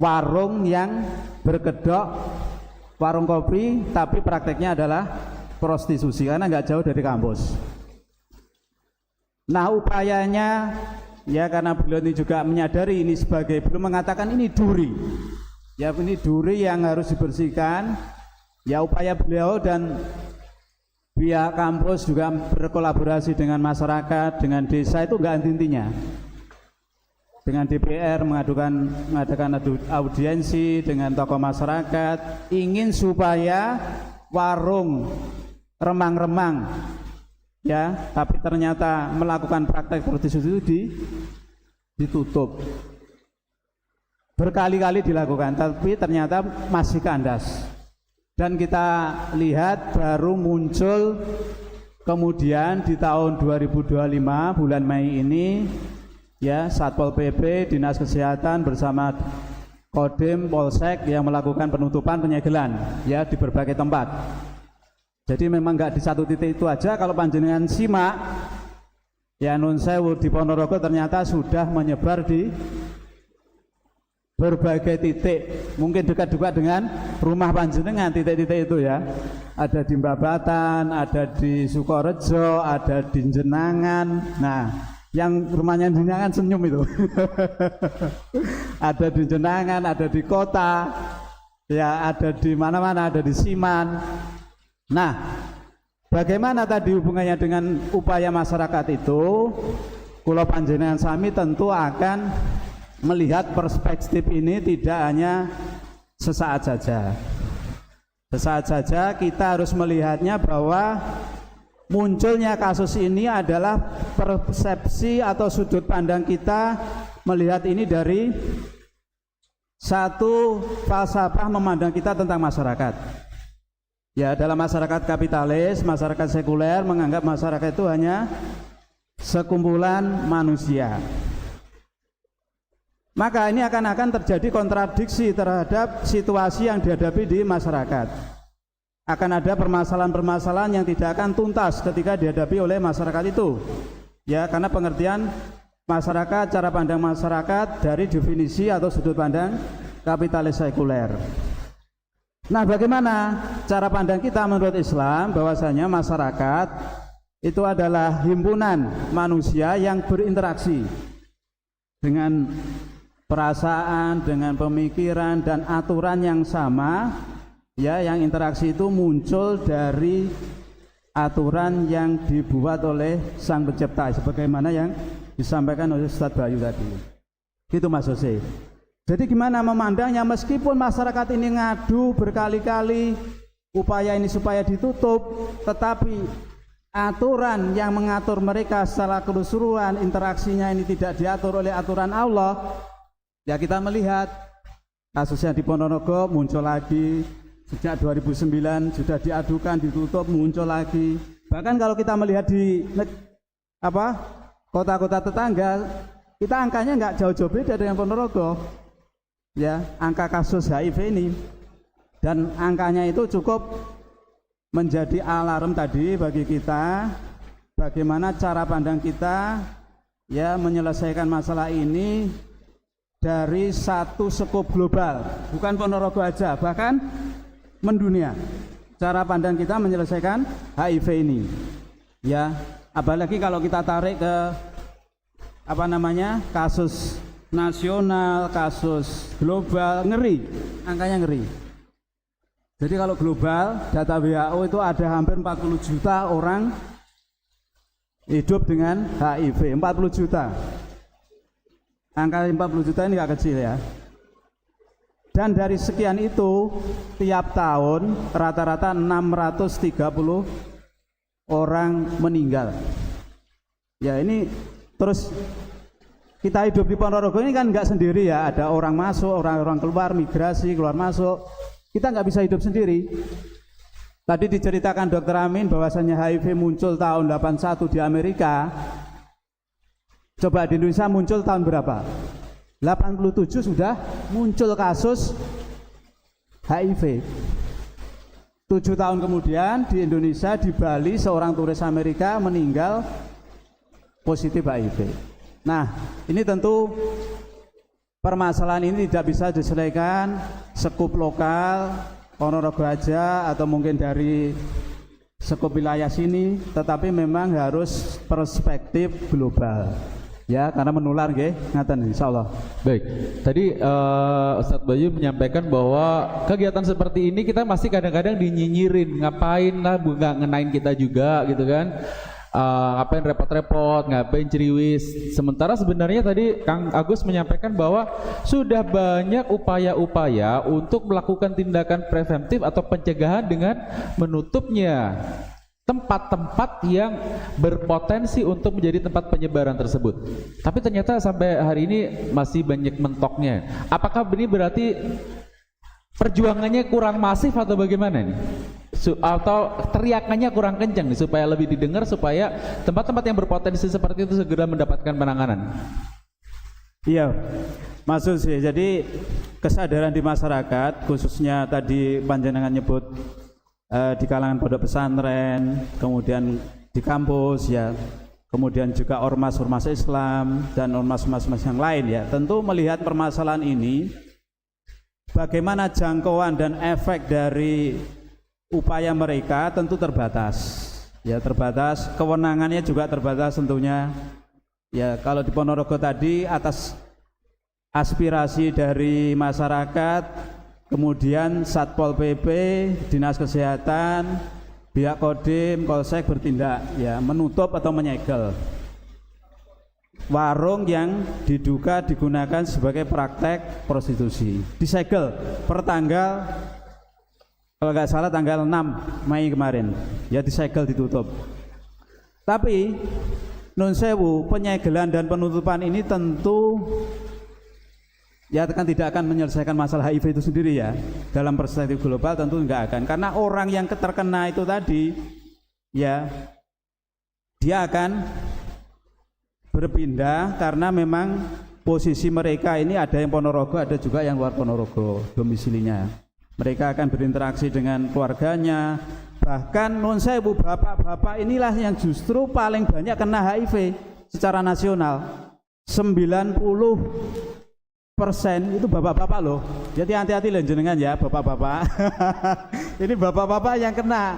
warung yang berkedok, warung kopi, tapi prakteknya adalah prostitusi karena nggak jauh dari kampus. Nah, upayanya ya karena beliau ini juga menyadari ini sebagai, belum mengatakan ini duri. Ya, ini duri yang harus dibersihkan. Ya, upaya beliau dan pihak kampus juga berkolaborasi dengan masyarakat, dengan desa itu enggak henti-hentinya. Dengan DPR mengadakan audiensi dengan tokoh masyarakat, ingin supaya warung remang-remang ya, tapi ternyata melakukan praktek prostitusi itu ditutup. Berkali-kali dilakukan, tapi ternyata masih kandas. Dan kita lihat baru muncul kemudian di tahun 2025 bulan Mei ini ya, Satpol PP, Dinas Kesehatan bersama Kodim, Polsek yang melakukan penutupan penyegelan ya di berbagai tempat. Jadi memang nggak di satu titik itu aja. Kalau panjenengan simak ya, nun sewu di Ponorogo ternyata sudah menyebar di berbagai titik, mungkin dekat juga dengan rumah panjenengan titik-titik itu ya. Ada di Mbabatan, ada di Sukorejo, ada di Jenangan. Nah, Yang rumahnya jenengan senyum itu. Ada di Jenangan, ada di kota, ya ada di mana-mana, ada di Siman. Nah, bagaimana tadi hubungannya dengan upaya masyarakat itu? Kula panjenengan sami tentu akan melihat perspektif ini tidak hanya sesaat saja. Sesaat saja kita harus melihatnya bahwa munculnya kasus ini adalah persepsi atau sudut pandang kita melihat ini dari satu falsafah memandang kita tentang masyarakat. Ya, dalam masyarakat kapitalis, masyarakat sekuler menganggap masyarakat itu hanya sekumpulan manusia. Maka ini akan terjadi kontradiksi terhadap situasi yang dihadapi di masyarakat. Akan ada permasalahan-permasalahan yang tidak akan tuntas ketika dihadapi oleh masyarakat itu. Ya, karena pengertian masyarakat, cara pandang masyarakat dari definisi atau sudut pandang kapitalis sekuler. Nah, bagaimana cara pandang kita menurut Islam bahwasanya masyarakat itu adalah himpunan manusia yang berinteraksi dengan perasaan, dengan pemikiran dan aturan yang sama. Ya, yang interaksi itu muncul dari aturan yang dibuat oleh Sang Pencipta sebagaimana yang disampaikan oleh Ustadz Bayu tadi. Gitu Mas Jose. Jadi gimana memandangnya meskipun masyarakat ini ngadu berkali-kali upaya ini supaya ditutup, tetapi aturan yang mengatur mereka secara keseluruhan interaksinya ini tidak diatur oleh aturan Allah. Ya, kita melihat kasusnya di Ponorogo muncul lagi. Sejak 2009 sudah diadukan, ditutup, muncul lagi. Bahkan kalau kita melihat di kota-kota tetangga, kita angkanya nggak jauh-jauh beda dengan Ponorogo. Ya, angka kasus HIV ini dan angkanya itu cukup menjadi alarm tadi bagi kita. Bagaimana cara pandang kita ya menyelesaikan masalah ini dari satu skop global, bukan Ponorogo aja, bahkan mendunia. Cara pandang kita menyelesaikan HIV ini. Ya, apalagi kalau kita tarik ke kasus nasional, kasus global, ngeri. Angkanya ngeri. Jadi kalau global, data WHO itu ada hampir 40 juta orang hidup dengan HIV, 40 juta. Angka 40 juta ini gak kecil ya. Dan dari sekian itu tiap tahun rata-rata 630 orang meninggal. Ya, ini terus kita hidup di Ponorogo ini kan nggak sendiri ya, ada orang masuk, orang keluar, migrasi, keluar masuk. Kita nggak bisa hidup sendiri. Tadi diceritakan Dr. Amin bahwasanya HIV muncul tahun 81 di Amerika. Coba di Indonesia muncul tahun berapa? 87 sudah muncul kasus HIV. 7 tahun kemudian di Indonesia, di Bali, seorang turis Amerika meninggal positif HIV. Nah, ini tentu permasalahan ini tidak bisa diselesaikan skup lokal, Ponorogo aja atau mungkin dari skup wilayah sini, tetapi memang harus perspektif global. Ya, karena menular nggih, ngaten insyaallah. Baik, tadi Ustadz Bayu menyampaikan bahwa kegiatan seperti ini kita masih kadang-kadang dinyinyirin, ngapain lah nggak ngenain kita juga gitu kan, ngapain repot-repot, ngapain ceriwis. Sementara sebenarnya tadi Kang Agus menyampaikan bahwa sudah banyak upaya-upaya untuk melakukan tindakan preventif atau pencegahan dengan menutupnya tempat-tempat yang berpotensi untuk menjadi tempat penyebaran tersebut. Tapi ternyata sampai hari ini masih banyak mentoknya. Apakah ini berarti perjuangannya kurang masif atau bagaimana nih? Atau teriakannya kurang kencang nih supaya lebih didengar, supaya tempat-tempat yang berpotensi seperti itu segera mendapatkan penanganan? Iya, maksud sih. Jadi kesadaran di masyarakat, khususnya tadi panjenengan nyebut di kalangan pondok pesantren, kemudian di kampus ya, kemudian juga ormas-ormas Islam dan ormas-ormas yang lain ya, tentu melihat permasalahan ini, bagaimana jangkauan dan efek dari upaya mereka tentu terbatas ya, terbatas, kewenangannya juga terbatas tentunya. Ya, kalau di Ponorogo tadi atas aspirasi dari masyarakat, kemudian Satpol PP, Dinas Kesehatan, pihak Kodim, Polsek bertindak ya menutup atau menyegel warung yang diduga digunakan sebagai praktek prostitusi. Disegel per tanggal, kalau nggak salah tanggal 6 Mei kemarin, ya disegel, ditutup. Tapi nun sewu, penyegelan dan penutupan ini tentu ya kan tidak akan menyelesaikan masalah HIV itu sendiri ya. Dalam perspektif global tentu enggak akan, karena orang yang terkena itu tadi ya dia akan berpindah karena memang posisi mereka ini ada yang Ponorogo, ada juga yang luar Ponorogo domisilinya. Mereka akan berinteraksi dengan keluarganya, bahkan non sewu bapak-bapak inilah yang justru paling banyak kena HIV secara nasional. 90% itu bapak-bapak loh. Jadi hati-hati loh jenengan ya bapak-bapak. Ini bapak-bapak yang kena.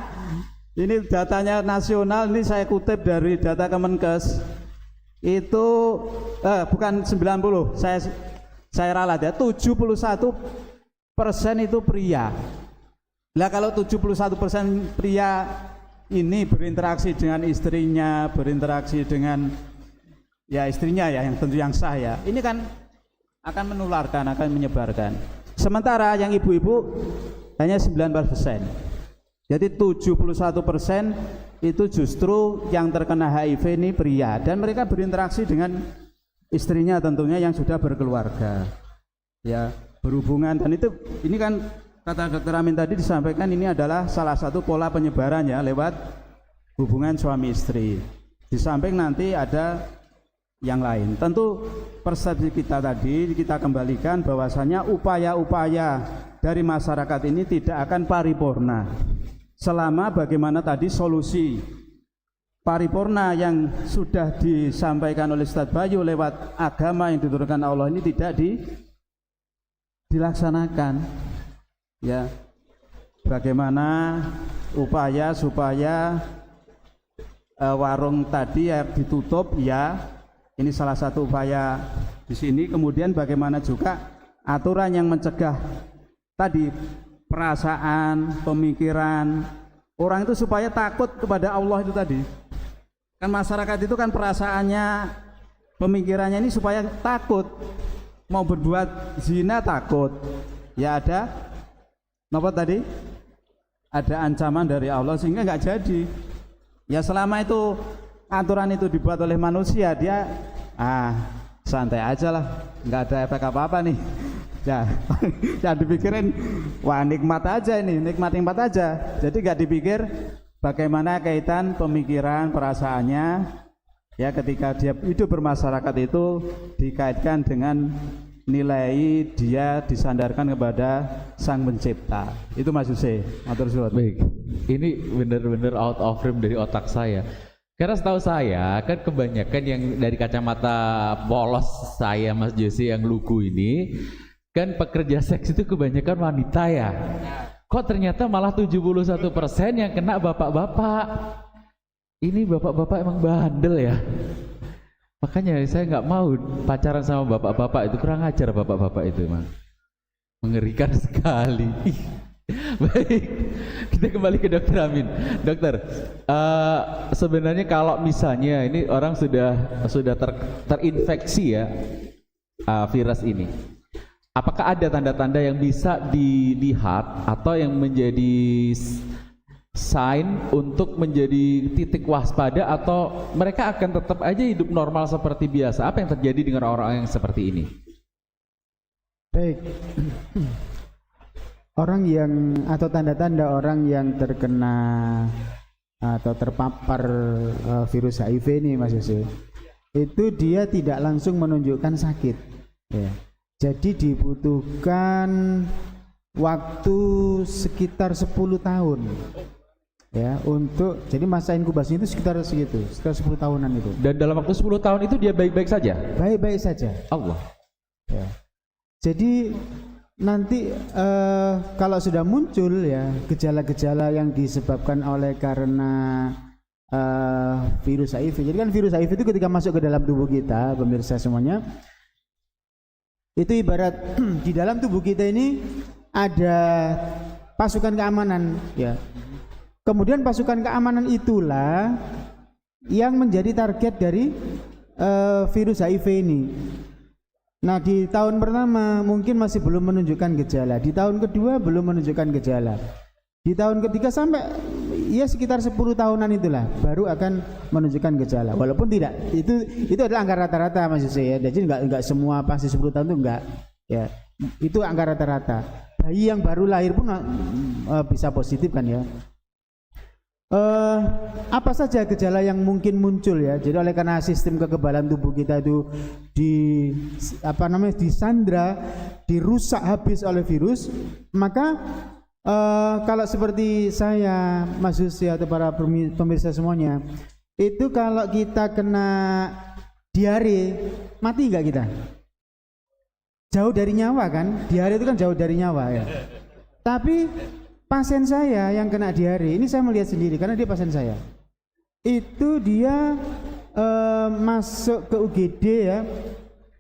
Ini datanya nasional, ini saya kutip dari data Kemenkes. Itu bukan 90, saya ralat ya, 71% itu pria. Lah kalau 71% pria ini berinteraksi dengan istrinya, berinteraksi dengan ya istrinya ya, yang tentu yang sah ya, ini kan akan menularkan, akan menyebarkan. Sementara yang ibu-ibu hanya 19%. Jadi 71% itu justru yang terkena HIV ini pria, dan mereka berinteraksi dengan istrinya tentunya yang sudah berkeluarga. Ya, berhubungan, dan itu ini kan kata Dr. Amin tadi disampaikan ini adalah salah satu pola penyebarannya lewat hubungan suami istri. Di samping nanti ada yang lain. Tentu persepsi kita tadi kita kembalikan bahwasanya upaya-upaya dari masyarakat ini tidak akan paripurna selama bagaimana tadi solusi paripurna yang sudah disampaikan oleh Ustadz Bayu lewat agama yang diturunkan Allah ini tidak dilaksanakan. Ya, bagaimana upaya supaya warung tadi ya ditutup ya, ini salah satu upaya di sini. Kemudian bagaimana juga aturan yang mencegah tadi perasaan, pemikiran orang itu supaya takut kepada Allah itu tadi. Kan masyarakat itu kan perasaannya, pemikirannya ini supaya takut, mau berbuat zina takut. Ya ada apa tadi? Ada ancaman dari Allah sehingga nggak jadi. Ya selama itu aturan itu dibuat oleh manusia, dia santai aja lah, nggak ada efek apa-apa nih. Ya, jangan dipikirin, wah nikmat aja ini, nikmat aja. Jadi nggak dipikir bagaimana kaitan pemikiran, perasaannya. Ya ketika dia hidup bermasyarakat itu dikaitkan dengan nilai dia disandarkan kepada Sang Pencipta. Itu Mas Yuse. Matur suwun. Baik, ini benar-benar out of frame dari otak saya. Karena setahu saya kan kebanyakan yang dari kacamata polos saya Mas Jose yang lugu ini kan pekerja seks itu kebanyakan wanita ya. Kok ternyata malah 71% yang kena bapak-bapak. Ini bapak-bapak emang bandel ya. Makanya saya nggak mau pacaran sama bapak-bapak itu, kurang ajar bapak-bapak itu emang. Mengerikan sekali. Baik, kita kembali ke Dokter Amin. Dokter, sebenarnya kalau misalnya ini orang sudah terinfeksi ya virus ini, apakah ada tanda-tanda yang bisa dilihat atau yang menjadi sign untuk menjadi titik waspada, atau mereka akan tetap aja hidup normal seperti biasa? Apa yang terjadi dengan orang-orang yang seperti ini? Baik. Orang yang atau tanda-tanda orang yang terkena atau terpapar virus HIV ini Mas Yose, itu dia tidak langsung menunjukkan sakit ya. Jadi dibutuhkan waktu sekitar 10 tahun ya untuk, jadi masa inkubasi itu sekitar segitu, sekitar 10 tahunan itu. Dan dalam waktu 10 tahun itu dia baik-baik saja? Baik-baik saja. Allah ya. Jadi nanti kalau sudah muncul ya gejala-gejala yang disebabkan oleh karena virus HIV. Jadi kan virus HIV itu ketika masuk ke dalam tubuh kita, pemirsa semuanya, itu ibarat di dalam tubuh kita ini ada pasukan keamanan, ya. Kemudian pasukan keamanan itulah yang menjadi target dari virus HIV ini. Nah, di tahun pertama mungkin masih belum menunjukkan gejala, di tahun kedua belum menunjukkan gejala, di tahun ketiga sampai ya sekitar 10 tahunan itulah baru akan menunjukkan gejala. Walaupun tidak, itu adalah angka rata-rata Mas Yose ya. Jadi enggak semua pasti 10 tahun itu enggak ya. Itu angka rata-rata. Bayi yang baru lahir pun bisa positif kan ya. Apa saja gejala yang mungkin muncul ya. Jadi oleh karena sistem kekebalan tubuh kita itu disandra, dirusak habis oleh virus, maka kalau seperti saya, Mas Yose atau para pemirsa semuanya, itu kalau kita kena diare, mati nggak kita? Jauh dari nyawa kan? Diare itu kan jauh dari nyawa ya. Tapi pasien saya yang kena diare, ini saya melihat sendiri karena dia pasien saya. Itu dia masuk ke UGD ya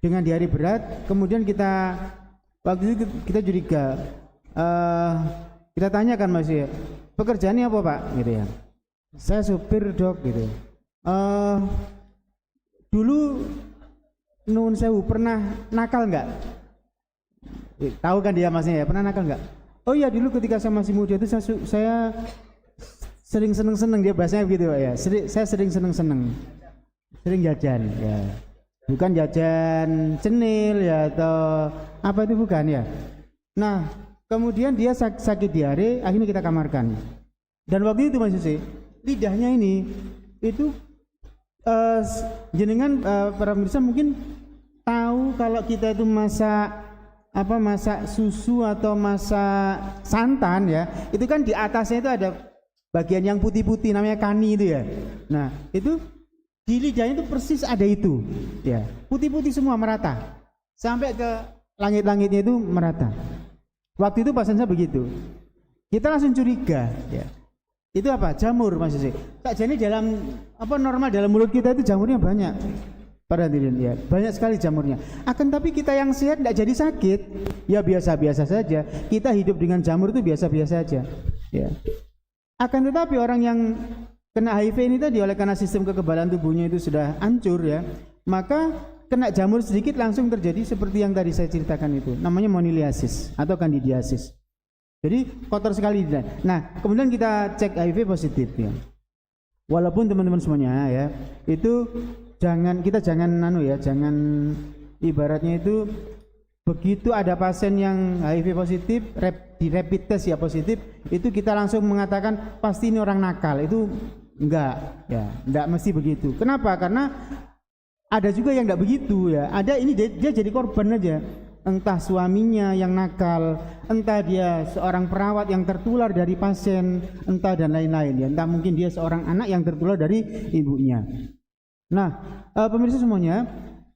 dengan diare berat. Kemudian waktu itu kita curiga, kita tanyakan Mas ya, pekerjaannya apa Pak? Gitu ya. Saya supir dok gitu. Dulu nuwun sewu pernah nakal nggak? Tahu kan dia Masnya ya, pernah nakal nggak? Oh iya, dulu ketika saya masih muda itu saya sering seneng-seneng, dia bahasanya begitu Pak ya. Saya sering seneng-seneng, sering jajan ya. Bukan jajan cenil ya atau apa itu, bukan ya. Nah, kemudian dia sakit diare, akhirnya kita kamarkan. Dan waktu itu Mas Yose, lidahnya ini itu jenengan para pemirsa mungkin tahu kalau kita itu masak susu atau masak santan ya, itu kan di atasnya itu ada bagian yang putih-putih namanya kani itu ya. Nah, itu di lidahnya itu persis ada itu ya, putih-putih semua merata sampai ke langit-langitnya itu merata. Waktu itu pasien saya begitu, kita langsung curiga ya, itu apa? Jamur Mas Yose. Tak jadi dalam normal dalam mulut kita itu jamurnya banyak. Para hadirin ya, banyak sekali jamurnya. Akan tapi kita yang sehat tidak jadi sakit, ya biasa-biasa saja. Kita hidup dengan jamur itu biasa-biasa saja. Ya. Akan tetapi orang yang kena HIV ini tadi oleh karena sistem kekebalan tubuhnya itu sudah hancur ya, maka kena jamur sedikit langsung terjadi seperti yang tadi saya ceritakan itu. Namanya moniliasis atau candidiasis. Jadi kotor sekali. Nah, kemudian kita cek HIV positif ya. Walaupun teman-teman semuanya ya, itu jangan ibaratnya itu begitu ada pasien yang HIV positif, di rapid test ya positif, itu kita langsung mengatakan pasti ini orang nakal. Itu enggak mesti begitu. Kenapa? Karena ada juga yang enggak begitu ya. Ada ini dia jadi korban aja. Entah suaminya yang nakal, entah dia seorang perawat yang tertular dari pasien, entah dan lain-lain ya. Entah mungkin dia seorang anak yang tertular dari ibunya. Nah, pemirsa semuanya,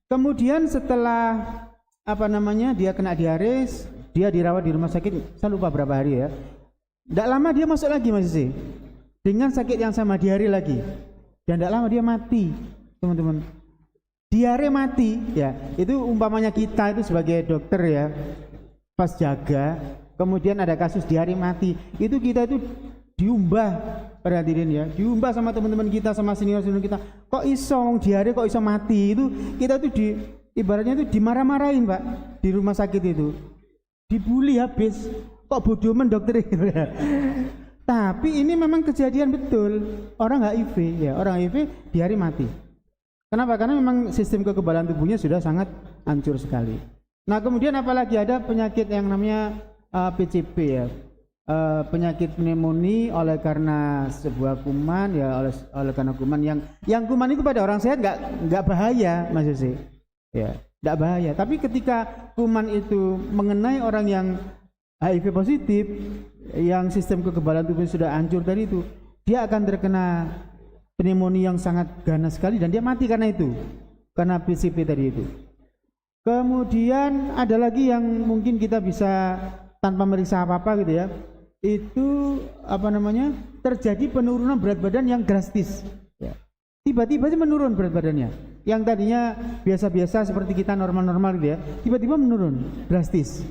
kemudian setelah dia kena diare, dia dirawat di rumah sakit, saya lupa berapa hari ya. Tidak lama dia masuk lagi Mas Yose, dengan sakit yang sama, diare lagi. Dan tidak lama dia mati, teman-teman. Diare mati, ya. Itu umpamanya kita itu sebagai dokter ya, pas jaga, kemudian ada kasus diare mati, itu kita itu diumbah, pada hadirin ya, diumbah sama teman-teman kita, sama senior-senior kita. Kok iso diare, kok iso mati? Itu kita tuh ibaratnya itu dimarah-marahin Pak di rumah sakit itu, dibully habis. Kok bodoh men dokter itu ya. Tapi ini memang kejadian betul. Orang HIV ya, orang HIV diare mati. Kenapa? Karena memang sistem kekebalan tubuhnya sudah sangat hancur sekali. Nah, kemudian apalagi ada penyakit yang namanya PCP ya. Penyakit pneumonia oleh karena sebuah kuman ya, oleh karena kuman yang kuman itu pada orang sehat enggak bahaya Mas Yose. Ya, enggak bahaya. Tapi ketika kuman itu mengenai orang yang HIV positif, yang sistem kekebalan tubuhnya sudah hancur tadi itu, dia akan terkena pneumonia yang sangat ganas sekali dan dia mati karena itu, karena PCP tadi itu. Kemudian ada lagi yang mungkin kita bisa tanpa meriksa apa-apa gitu ya, itu terjadi penurunan berat badan yang drastis. Ya. Tiba-tiba sih menurun berat badannya. Yang tadinya biasa-biasa seperti kita normal-normal gitu ya, tiba-tiba menurun drastis.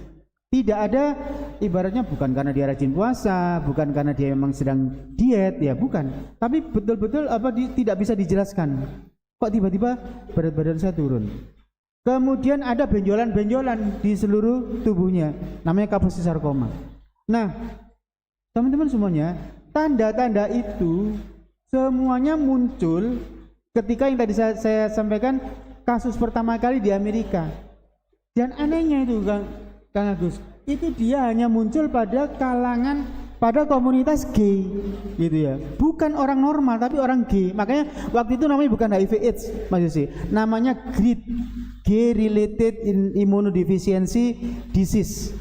Tidak ada, ibaratnya bukan karena dia rajin puasa, bukan karena dia memang sedang diet, ya bukan. Tapi betul-betul tidak bisa dijelaskan. Kok tiba-tiba berat badan saya turun? Kemudian ada benjolan-benjolan di seluruh tubuhnya, namanya Kaposi sarkoma. Nah, teman-teman semuanya, tanda-tanda itu semuanya muncul ketika yang tadi saya sampaikan kasus pertama kali di Amerika. Dan anehnya itu Kang Agus, itu dia hanya muncul pada komunitas gay gitu ya, bukan orang normal tapi orang gay. Makanya waktu itu namanya bukan HIV/AIDS Mas Yosi, namanya GRID, Gay Related Immunodeficiency Disease.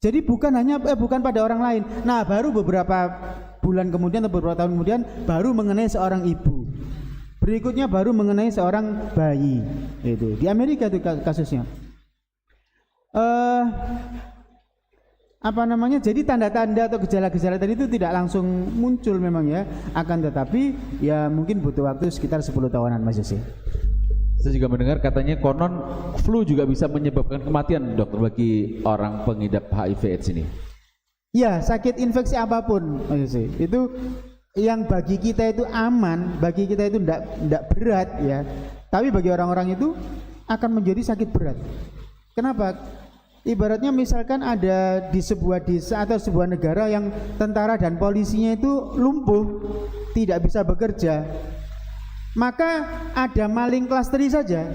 Jadi bukan pada orang lain. Nah, baru beberapa bulan kemudian atau beberapa tahun kemudian baru mengenai seorang ibu. Berikutnya baru mengenai seorang bayi. Itu di Amerika itu kasusnya. Jadi tanda-tanda atau gejala-gejala tadi itu tidak langsung muncul memang ya, akan tetapi ya mungkin butuh waktu sekitar 10 tahunan Mas Yosi. Saya juga mendengar katanya konon flu juga bisa menyebabkan kematian dokter bagi orang pengidap HIV/AIDS ini. Ya, sakit infeksi apapun Mas Yosi, itu yang bagi kita itu aman, bagi kita itu tidak berat ya, tapi bagi orang-orang itu akan menjadi sakit berat. Kenapa? Ibaratnya misalkan ada di sebuah desa atau sebuah negara yang tentara dan polisinya itu lumpuh, tidak bisa bekerja, maka ada maling klasteri saja,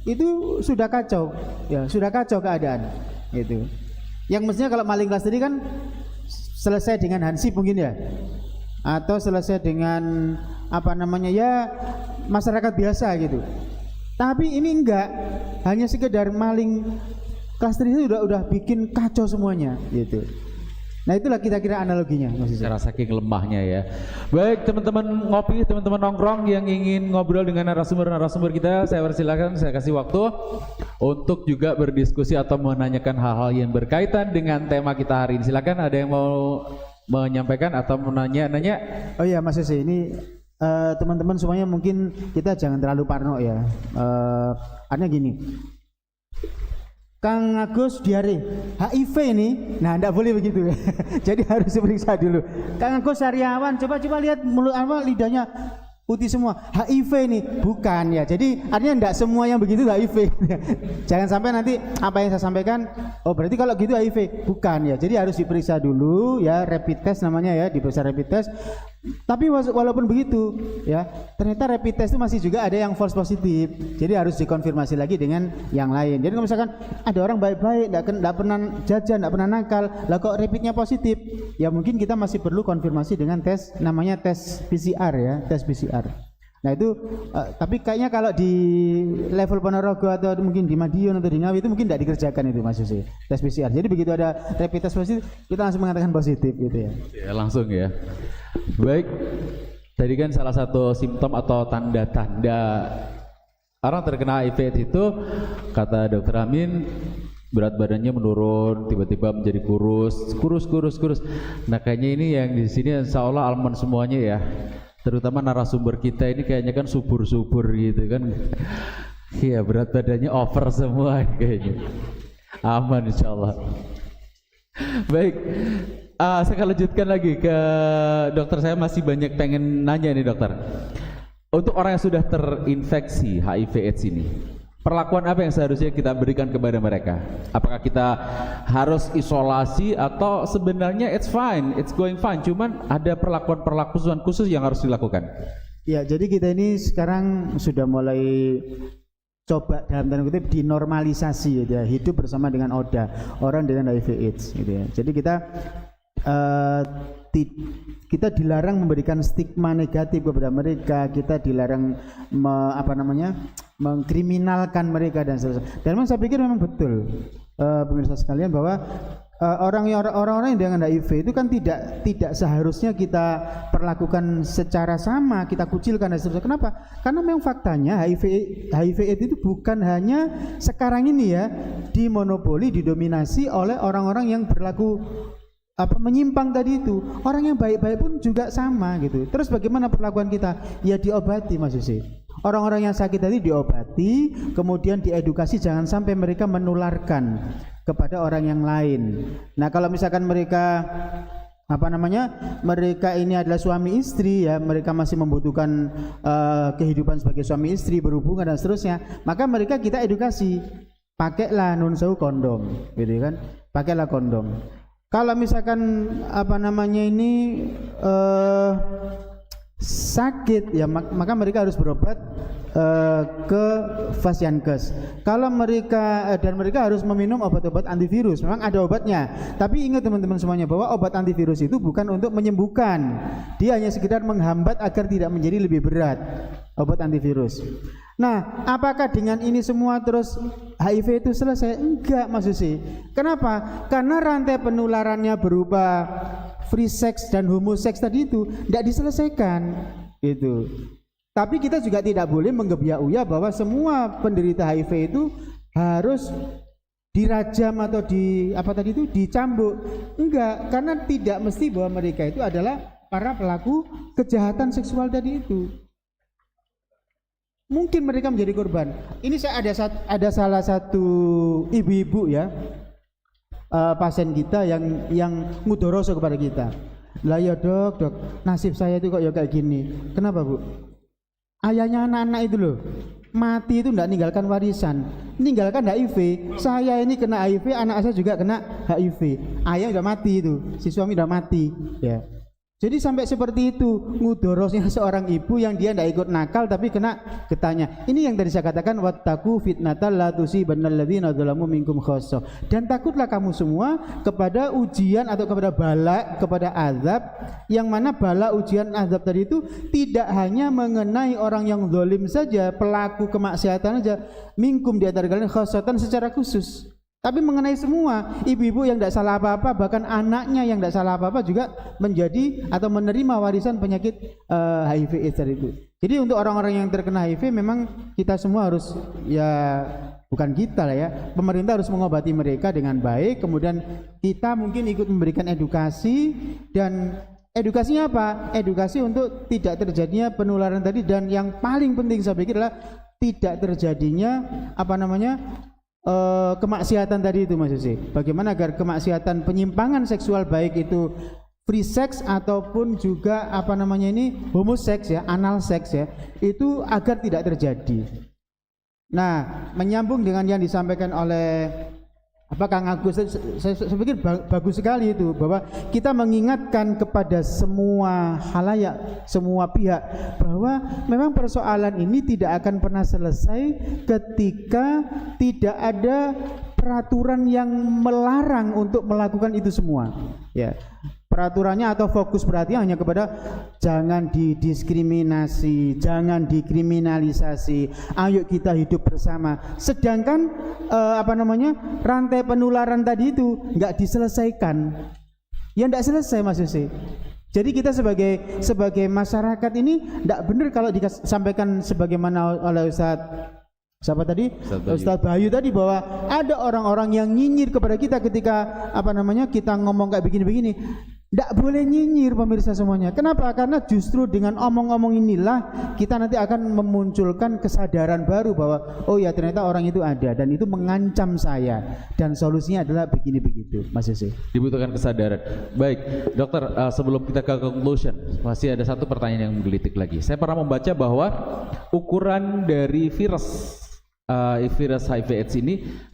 itu sudah kacau, ya sudah kacau keadaan. Itu. Yang mestinya kalau maling klasteri kan selesai dengan hansip mungkin ya, atau selesai dengan ya masyarakat biasa gitu. Tapi ini enggak, hanya sekedar maling klaster itu udah bikin kacau semuanya gitu. Nah, itulah kira-kira analoginya secara saking lemahnya ya. Baik teman-teman ngopi, teman-teman nongkrong yang ingin ngobrol dengan narasumber kita, saya persilakan, saya kasih waktu untuk juga berdiskusi atau menanyakan hal-hal yang berkaitan dengan tema kita hari ini. Silakan, ada yang mau menyampaikan atau menanya? Oh iya Mas Yosi, ini teman-teman semuanya mungkin kita jangan terlalu parno ya. Artinya gini, Kang Agus diare HIV ini, nah enggak boleh begitu ya. Jadi harus diperiksa dulu. Kang Agus sariawan, coba lihat mulut lidahnya putih semua, HIV ini bukan ya. Jadi artinya enggak semua yang begitu HIV. Jangan sampai nanti apa yang saya sampaikan, oh berarti kalau gitu HIV, bukan ya. Jadi harus diperiksa dulu ya, rapid test namanya ya, diperiksa rapid test. Tapi walaupun begitu ya, ternyata rapid test itu masih juga ada yang false positif. Jadi harus dikonfirmasi lagi dengan yang lain. Jadi kalau misalkan ada orang baik-baik, enggak pernah jajan, enggak pernah nakal, lah kok rapidnya positif, ya mungkin kita masih perlu konfirmasi dengan tes, namanya tes PCR ya, tes PCR. Nah itu, tapi kayaknya kalau di level Ponorogo atau mungkin di Madiun atau di Ngawi itu mungkin tidak dikerjakan itu Mas Yosi, tes PCR. Jadi begitu ada rapid test positif, kita langsung mengatakan positif gitu ya. Ya langsung ya. Baik, tadi kan salah satu simptom atau tanda-tanda orang terkena HIV itu, kata Dokter Amin, berat badannya menurun, tiba-tiba menjadi kurus. Nah kayaknya ini yang di sini insya Allah almond semuanya ya. Terutama narasumber kita ini kayaknya kan subur-subur gitu kan. Iya, berat badannya over semua kayaknya. Aman insya Allah. Baik, saya akan lanjutkan lagi ke dokter. Saya masih banyak pengen nanya nih dokter. Untuk orang yang sudah terinfeksi HIV/AIDS ini, perlakuan apa yang seharusnya kita berikan kepada mereka? Apakah kita harus isolasi atau sebenarnya it's fine, it's going fine, cuman ada perlakuan khusus yang harus dilakukan? Ya, jadi kita ini sekarang sudah mulai coba dalam tanda kutip dinormalisasi gitu ya, hidup bersama dengan ODA, orang dengan HIV/AIDS gitu ya. Jadi kita dilarang memberikan stigma negatif kepada mereka, kita dilarang mengkriminalkan mereka dan seterusnya. Dan memang saya pikir memang betul pemirsa sekalian bahwa orang-orang yang dengan HIV itu kan tidak seharusnya kita perlakukan secara sama, kita kucilkan dan seterusnya. Kenapa? Karena memang faktanya HIV/AIDS itu bukan hanya sekarang ini ya dimonopoli, didominasi oleh orang-orang yang berlaku menyimpang tadi itu, orang yang baik-baik pun juga sama gitu. Terus bagaimana perlakuan kita? Ya diobati Mas Yose. Orang-orang yang sakit tadi diobati, kemudian diedukasi jangan sampai mereka menularkan kepada orang yang lain. Nah, kalau misalkan mereka mereka ini adalah suami istri ya, mereka masih membutuhkan kehidupan sebagai suami istri, berhubungan dan seterusnya, maka mereka kita edukasi, pakailah nun sewu kondom gitu kan, pakailah kondom. Kalau misalkan sakit ya, maka mereka harus berobat ke Fasiankes. Kalau mereka harus meminum obat-obat antivirus. Memang ada obatnya, tapi ingat teman-teman semuanya bahwa obat antivirus itu bukan untuk menyembuhkan, dia hanya sekedar menghambat agar tidak menjadi lebih berat, obat antivirus. Nah, apakah dengan ini semua terus HIV itu selesai? Enggak Mas Susi. Kenapa? Karena rantai penularannya berupa free sex dan homoseks tadi itu tidak diselesaikan gitu. Tapi kita juga tidak boleh menggebiak-uyah bahwa semua penderita HIV itu harus dirajam atau dicambuk. Enggak, karena tidak mesti bahwa mereka itu adalah para pelaku kejahatan seksual tadi itu. Mungkin mereka menjadi korban. Ini saya ada salah satu ibu-ibu ya, pasien kita yang mudoroso kepada kita. Lah ya dok, nasib saya itu kok ya kayak gini. Kenapa Bu? Ayahnya anak-anak itu loh, mati itu enggak ninggalkan warisan, ninggalkan HIV. Saya ini kena HIV, anak saya juga kena HIV. Ayah udah mati itu, si suami udah mati ya. Jadi sampai seperti itu ngudorosnya seorang ibu yang dia tidak ikut nakal tapi kena getahnya. Ini yang tadi saya katakan, wattaqu fitnatal la tusibannal ladzina dzalamu minkum khassah. Dan takutlah kamu semua kepada ujian atau kepada bala, kepada azab, yang mana bala, ujian, azab tadi itu tidak hanya mengenai orang yang zalim saja, pelaku kemaksiatan saja, minkum di antara kalian khassatan secara khusus. Tapi mengenai semua, ibu-ibu yang tidak salah apa-apa, bahkan anaknya yang tidak salah apa-apa juga menjadi atau menerima warisan penyakit HIV/AIDS itu. Jadi untuk orang-orang yang terkena HIV memang kita semua harus, ya bukan kita lah ya, pemerintah harus mengobati mereka dengan baik. Kemudian kita mungkin ikut memberikan edukasi, dan edukasinya apa? Edukasi untuk tidak terjadinya penularan tadi, dan yang paling penting saya pikir adalah tidak terjadinya kemaksiatan tadi itu Mas Yose. Bagaimana agar kemaksiatan penyimpangan seksual, baik itu free sex ataupun juga homoseks ya, anal seks ya, itu agar tidak terjadi. Nah, menyambung dengan yang disampaikan oleh Kang Agus, saya pikir bagus sekali itu, bahwa kita mengingatkan kepada semua halayak, semua pihak, bahwa memang persoalan ini tidak akan pernah selesai ketika tidak ada peraturan yang melarang untuk melakukan itu semua. Ya, peraturannya atau fokus perhatian hanya kepada jangan didiskriminasi, jangan dikriminalisasi, ayo kita hidup bersama. Sedangkan rantai penularan tadi itu nggak diselesaikan, ya nggak selesai Mas Yose. Jadi kita sebagai masyarakat ini nggak benar kalau disampaikan sebagaimana oleh Ustadz Bayu tadi, bahwa ada orang-orang yang nyinyir kepada kita ketika kita ngomong kayak begini-begini. Tidak boleh nyinyir pemirsa semuanya. Kenapa? Karena justru dengan omong-omong inilah kita nanti akan memunculkan kesadaran baru bahwa oh ya ternyata orang itu ada dan itu mengancam saya, dan solusinya adalah begini begitu Mas Yose. Dibutuhkan kesadaran. Baik dokter, sebelum kita ke conclusion masih ada satu pertanyaan yang menggelitik lagi. Saya pernah membaca bahwa ukuran dari virus HIV/AIDS ini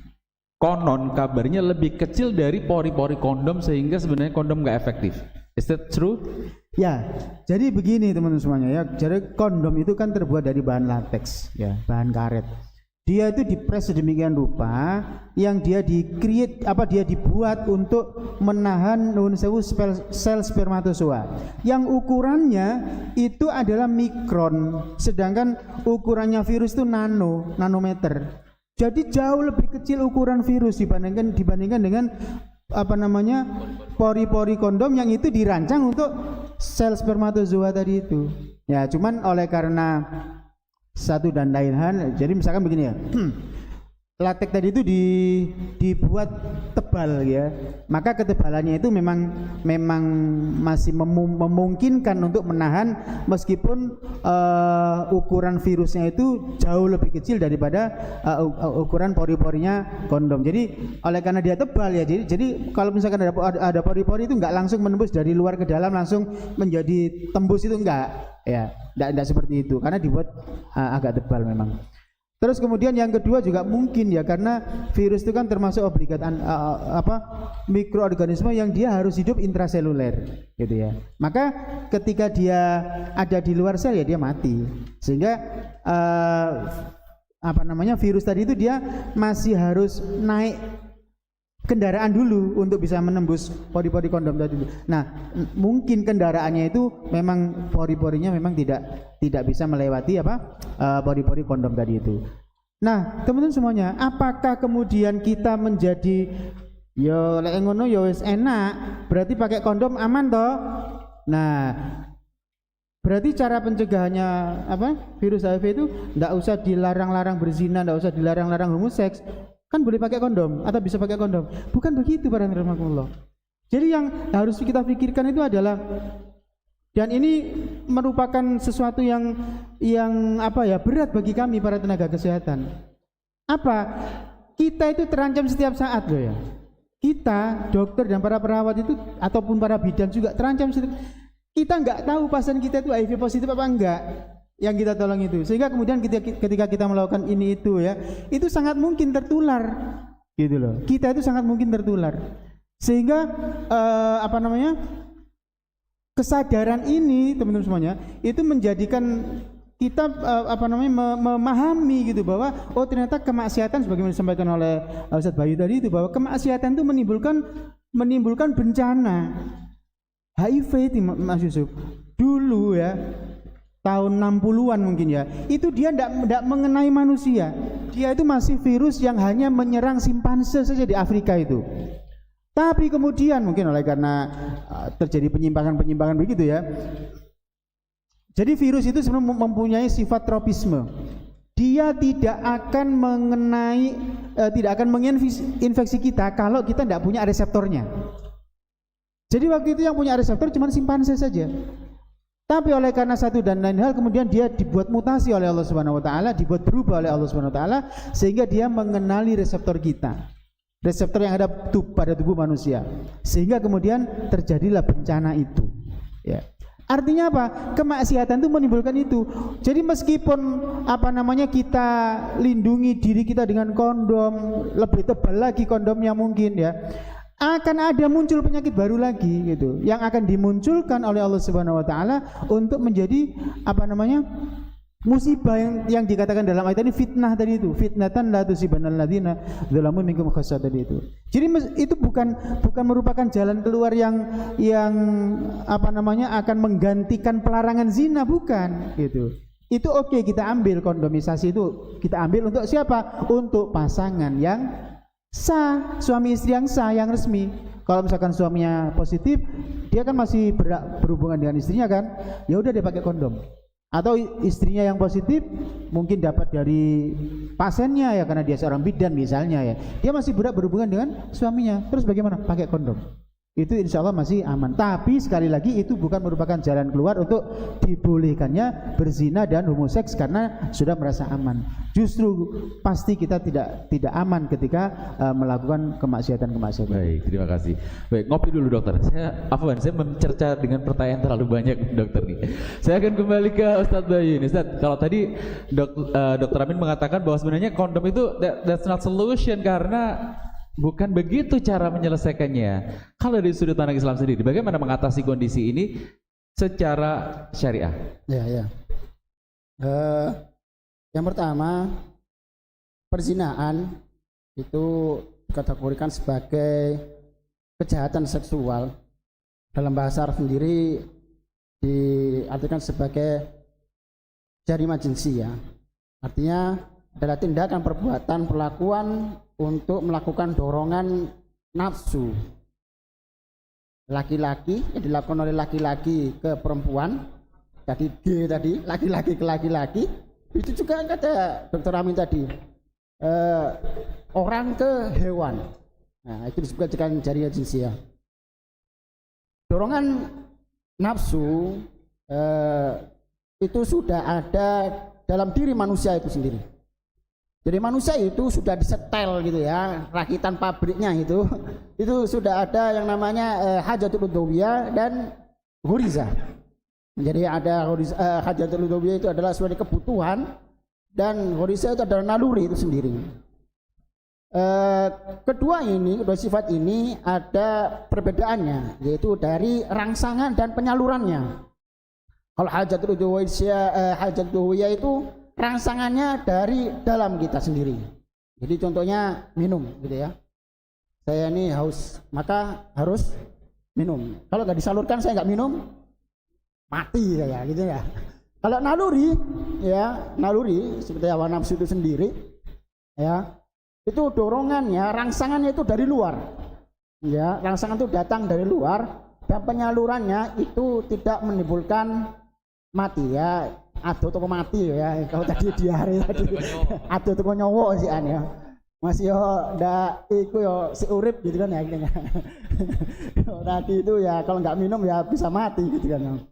konon kabarnya lebih kecil dari pori-pori kondom, sehingga sebenarnya kondom nggak efektif. Is that true? Ya, jadi begini teman-teman semuanya ya. Jadi kondom itu kan terbuat dari bahan latex, ya, bahan karet. Dia itu dipres sedemikian rupa yang dia dibuat untuk menahan sel spermatozoa. Yang ukurannya itu adalah mikron, sedangkan ukurannya virus itu nanometer. Jadi jauh lebih kecil ukuran virus dibandingkan dengan pori-pori kondom yang itu dirancang untuk sel spermatozoa tadi itu. Ya, cuman oleh karena satu dan lain hal, jadi misalkan begini ya. latex tadi itu dibuat tebal ya, maka ketebalannya itu memang masih memungkinkan untuk menahan meskipun ukuran virusnya itu jauh lebih kecil daripada ukuran pori-porinya kondom. Jadi oleh karena dia tebal ya, jadi kalau misalkan ada pori-pori itu nggak langsung menembus dari luar ke dalam langsung menjadi tembus, itu enggak ya, enggak seperti itu karena dibuat agak tebal memang. Terus kemudian yang kedua juga mungkin ya, karena virus itu kan termasuk obligat mikroorganisme yang dia harus hidup intraseluler gitu ya. Maka ketika dia ada di luar sel ya dia mati. Sehingga virus tadi itu dia masih harus naik kendaraan dulu untuk bisa menembus pori-pori kondom tadi. Nah, mungkin kendaraannya itu memang pori-porinya memang tidak bisa melewati pori-pori kondom tadi itu. Nah, teman-teman semuanya, apakah kemudian kita menjadi yo lek ngono yo wis enak, berarti pakai kondom aman toh? Nah, berarti cara pencegahannya virus HIV itu enggak usah dilarang-larang berzina, enggak usah dilarang-larang homoseks. Kan boleh pakai kondom atau bisa pakai kondom. Bukan begitu para rahmatullah. Jadi yang harus kita pikirkan itu adalah, dan ini merupakan sesuatu yang berat bagi kami para tenaga kesehatan. Kita itu terancam setiap saat loh ya. Kita, dokter dan para perawat itu ataupun para bidan juga terancam setiap. Kita nggak tahu pasien kita itu HIV positif apa enggak yang kita tolong itu, sehingga kemudian ketika kita melakukan ini itu ya, itu sangat mungkin tertular gitu loh. Kita itu sangat mungkin tertular, sehingga kesadaran ini teman-teman semuanya itu menjadikan kita memahami gitu bahwa ternyata kemaksiatan sebagaimana disampaikan oleh Ustaz Bayu tadi itu, bahwa kemaksiatan itu menimbulkan bencana. HIV itu Mas Yusuf dulu ya, tahun 60-an mungkin ya, itu dia tidak mengenai manusia. Dia itu masih virus yang hanya menyerang simpanse saja di Afrika itu. Tapi kemudian mungkin oleh karena terjadi penyimpangan begitu ya. Jadi virus itu sebenarnya mempunyai sifat tropisme. Dia tidak akan menginfeksi kita kalau kita tidak punya reseptornya. Jadi waktu itu yang punya reseptor cuma simpanse saja. Tapi oleh karena satu dan lain hal kemudian dia dibuat mutasi oleh Allah Subhanahu wa taala, dibuat berubah oleh Allah Subhanahu wa taala sehingga dia mengenali reseptor kita. Reseptor yang ada pada tubuh manusia. Sehingga kemudian terjadilah bencana itu. Ya. Artinya apa? Kemaksiatan itu menimbulkan itu. Jadi meskipun kita lindungi diri kita dengan kondom, lebih tebal lagi kondomnya mungkin ya, akan ada muncul penyakit baru lagi gitu yang akan dimunculkan oleh Allah Subhanahu wa taala untuk menjadi musibah yang dikatakan dalam ayat ini, fitnah tadi itu, fitnatan la tusibannal ladzina dzalamu minkum khassah tadi itu. Jadi itu bukan merupakan jalan keluar yang akan menggantikan pelarangan zina, bukan gitu. Itu oke, kita ambil kondomisasi itu, kita ambil untuk siapa? Untuk pasangan yang sah, suami istri yang sah, yang resmi. Kalau misalkan suaminya positif, dia kan masih berhubungan dengan istrinya kan, ya udah dia pakai kondom. Atau istrinya yang positif mungkin dapat dari pasiennya ya, karena dia seorang bidan misalnya ya, dia masih berhubungan dengan suaminya, terus bagaimana? Pakai kondom. Itu insya Allah masih aman. Tapi sekali lagi itu bukan merupakan jalan keluar untuk dibolehkannya berzina dan homoseks karena sudah merasa aman. Justru pasti kita tidak aman ketika melakukan kemaksiatan. Baik, terima kasih. Baik, ngopi dulu dokter. Saya mencerca dengan pertanyaan terlalu banyak dokter nih. Saya akan kembali ke Ustadz Bayu ini. Ustadz, kalau tadi Dokter Amin mengatakan bahwa sebenarnya kondom itu that's not solution karena bukan begitu cara menyelesaikannya. Kalau dari sudut pandang Islam sendiri, bagaimana mengatasi kondisi ini secara syariah? Ya. Yang pertama, perzinaan itu dikategorikan sebagai kejahatan seksual. Dalam bahasa Arab sendiri diartikan sebagai jarima jinsi ya. Artinya adalah tindakan, perbuatan, perlakuan untuk melakukan dorongan nafsu laki-laki yang dilakukan oleh laki-laki ke perempuan, tadi G tadi, laki-laki ke laki-laki, itu juga kata Dr. Amin tadi, orang ke hewan. Nah, itu disebut dengan jariyah jinsiyah. Dorongan nafsu itu sudah ada dalam diri manusia itu sendiri. Jadi manusia itu sudah disetel gitu ya, rakitan pabriknya itu sudah ada yang namanya hajatul udhawiyah dan ghuriza. Jadi ada hajatul udhawiyah itu adalah sebagai kebutuhan dan ghuriza itu adalah naluri itu sendiri. Kedua sifat ini ada perbedaannya, yaitu dari rangsangan dan penyalurannya. Kalau hajatul udhawiyah itu rangsangannya dari dalam kita sendiri. Jadi contohnya minum gitu ya. Saya ini haus, maka harus minum. Kalau nggak disalurkan saya nggak minum, mati saya gitu ya. Kalau naluri seperti hawa nafsu itu sendiri ya, itu dorongannya, rangsangannya itu dari luar. Ya, rangsangan itu datang dari luar dan penyalurannya itu tidak menimbulkan mati ya. Aduh toko mati ya, kalau tadi diare tadi. Aduh toko nyowo sih ya. Masih yo ndak iku yo si urip gitu kan ya. Tadi itu ya kalau nggak minum ya bisa mati gitu kan.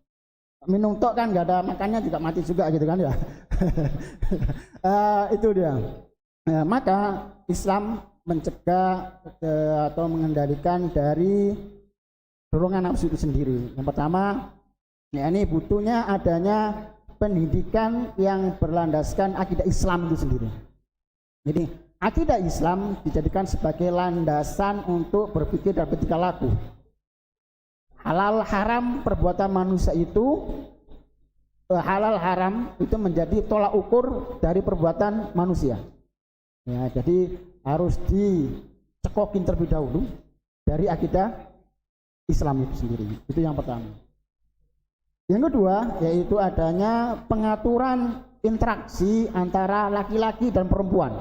Minum tok kan nggak ada makannya juga mati juga gitu kan ya. Itu dia. Maka Islam mencegah atau mengendalikan dari dorongan nafsu itu sendiri. Yang pertama, ya ini butuhnya adanya pendidikan yang berlandaskan akidah Islam itu sendiri. Jadi akidah Islam dijadikan sebagai landasan untuk berpikir dan bertingkah laku. Halal haram perbuatan manusia itu, halal haram itu menjadi tolak ukur dari perbuatan manusia. Ya, jadi harus dicekokin terlebih dahulu dari akidah Islam itu sendiri. Itu yang pertama. Yang kedua yaitu adanya pengaturan interaksi antara laki-laki dan perempuan.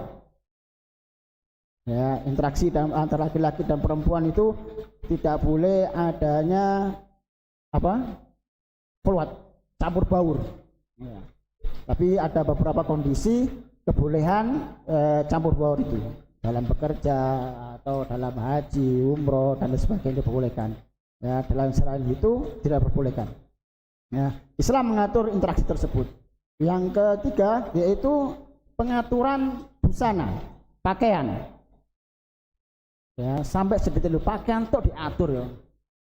Ya, interaksi antara laki-laki dan perempuan itu tidak boleh adanya campur baur. Ya. Tapi ada beberapa kondisi kebolehan campur baur itu dalam bekerja atau dalam haji, umroh dan sebagainya diperbolehkan. Ya, dalam selain itu tidak diperbolehkan. Ya, Islam mengatur interaksi tersebut. Yang ketiga yaitu pengaturan busana, pakaian. Ya, sampai sedetail pakaian tuh diatur ya.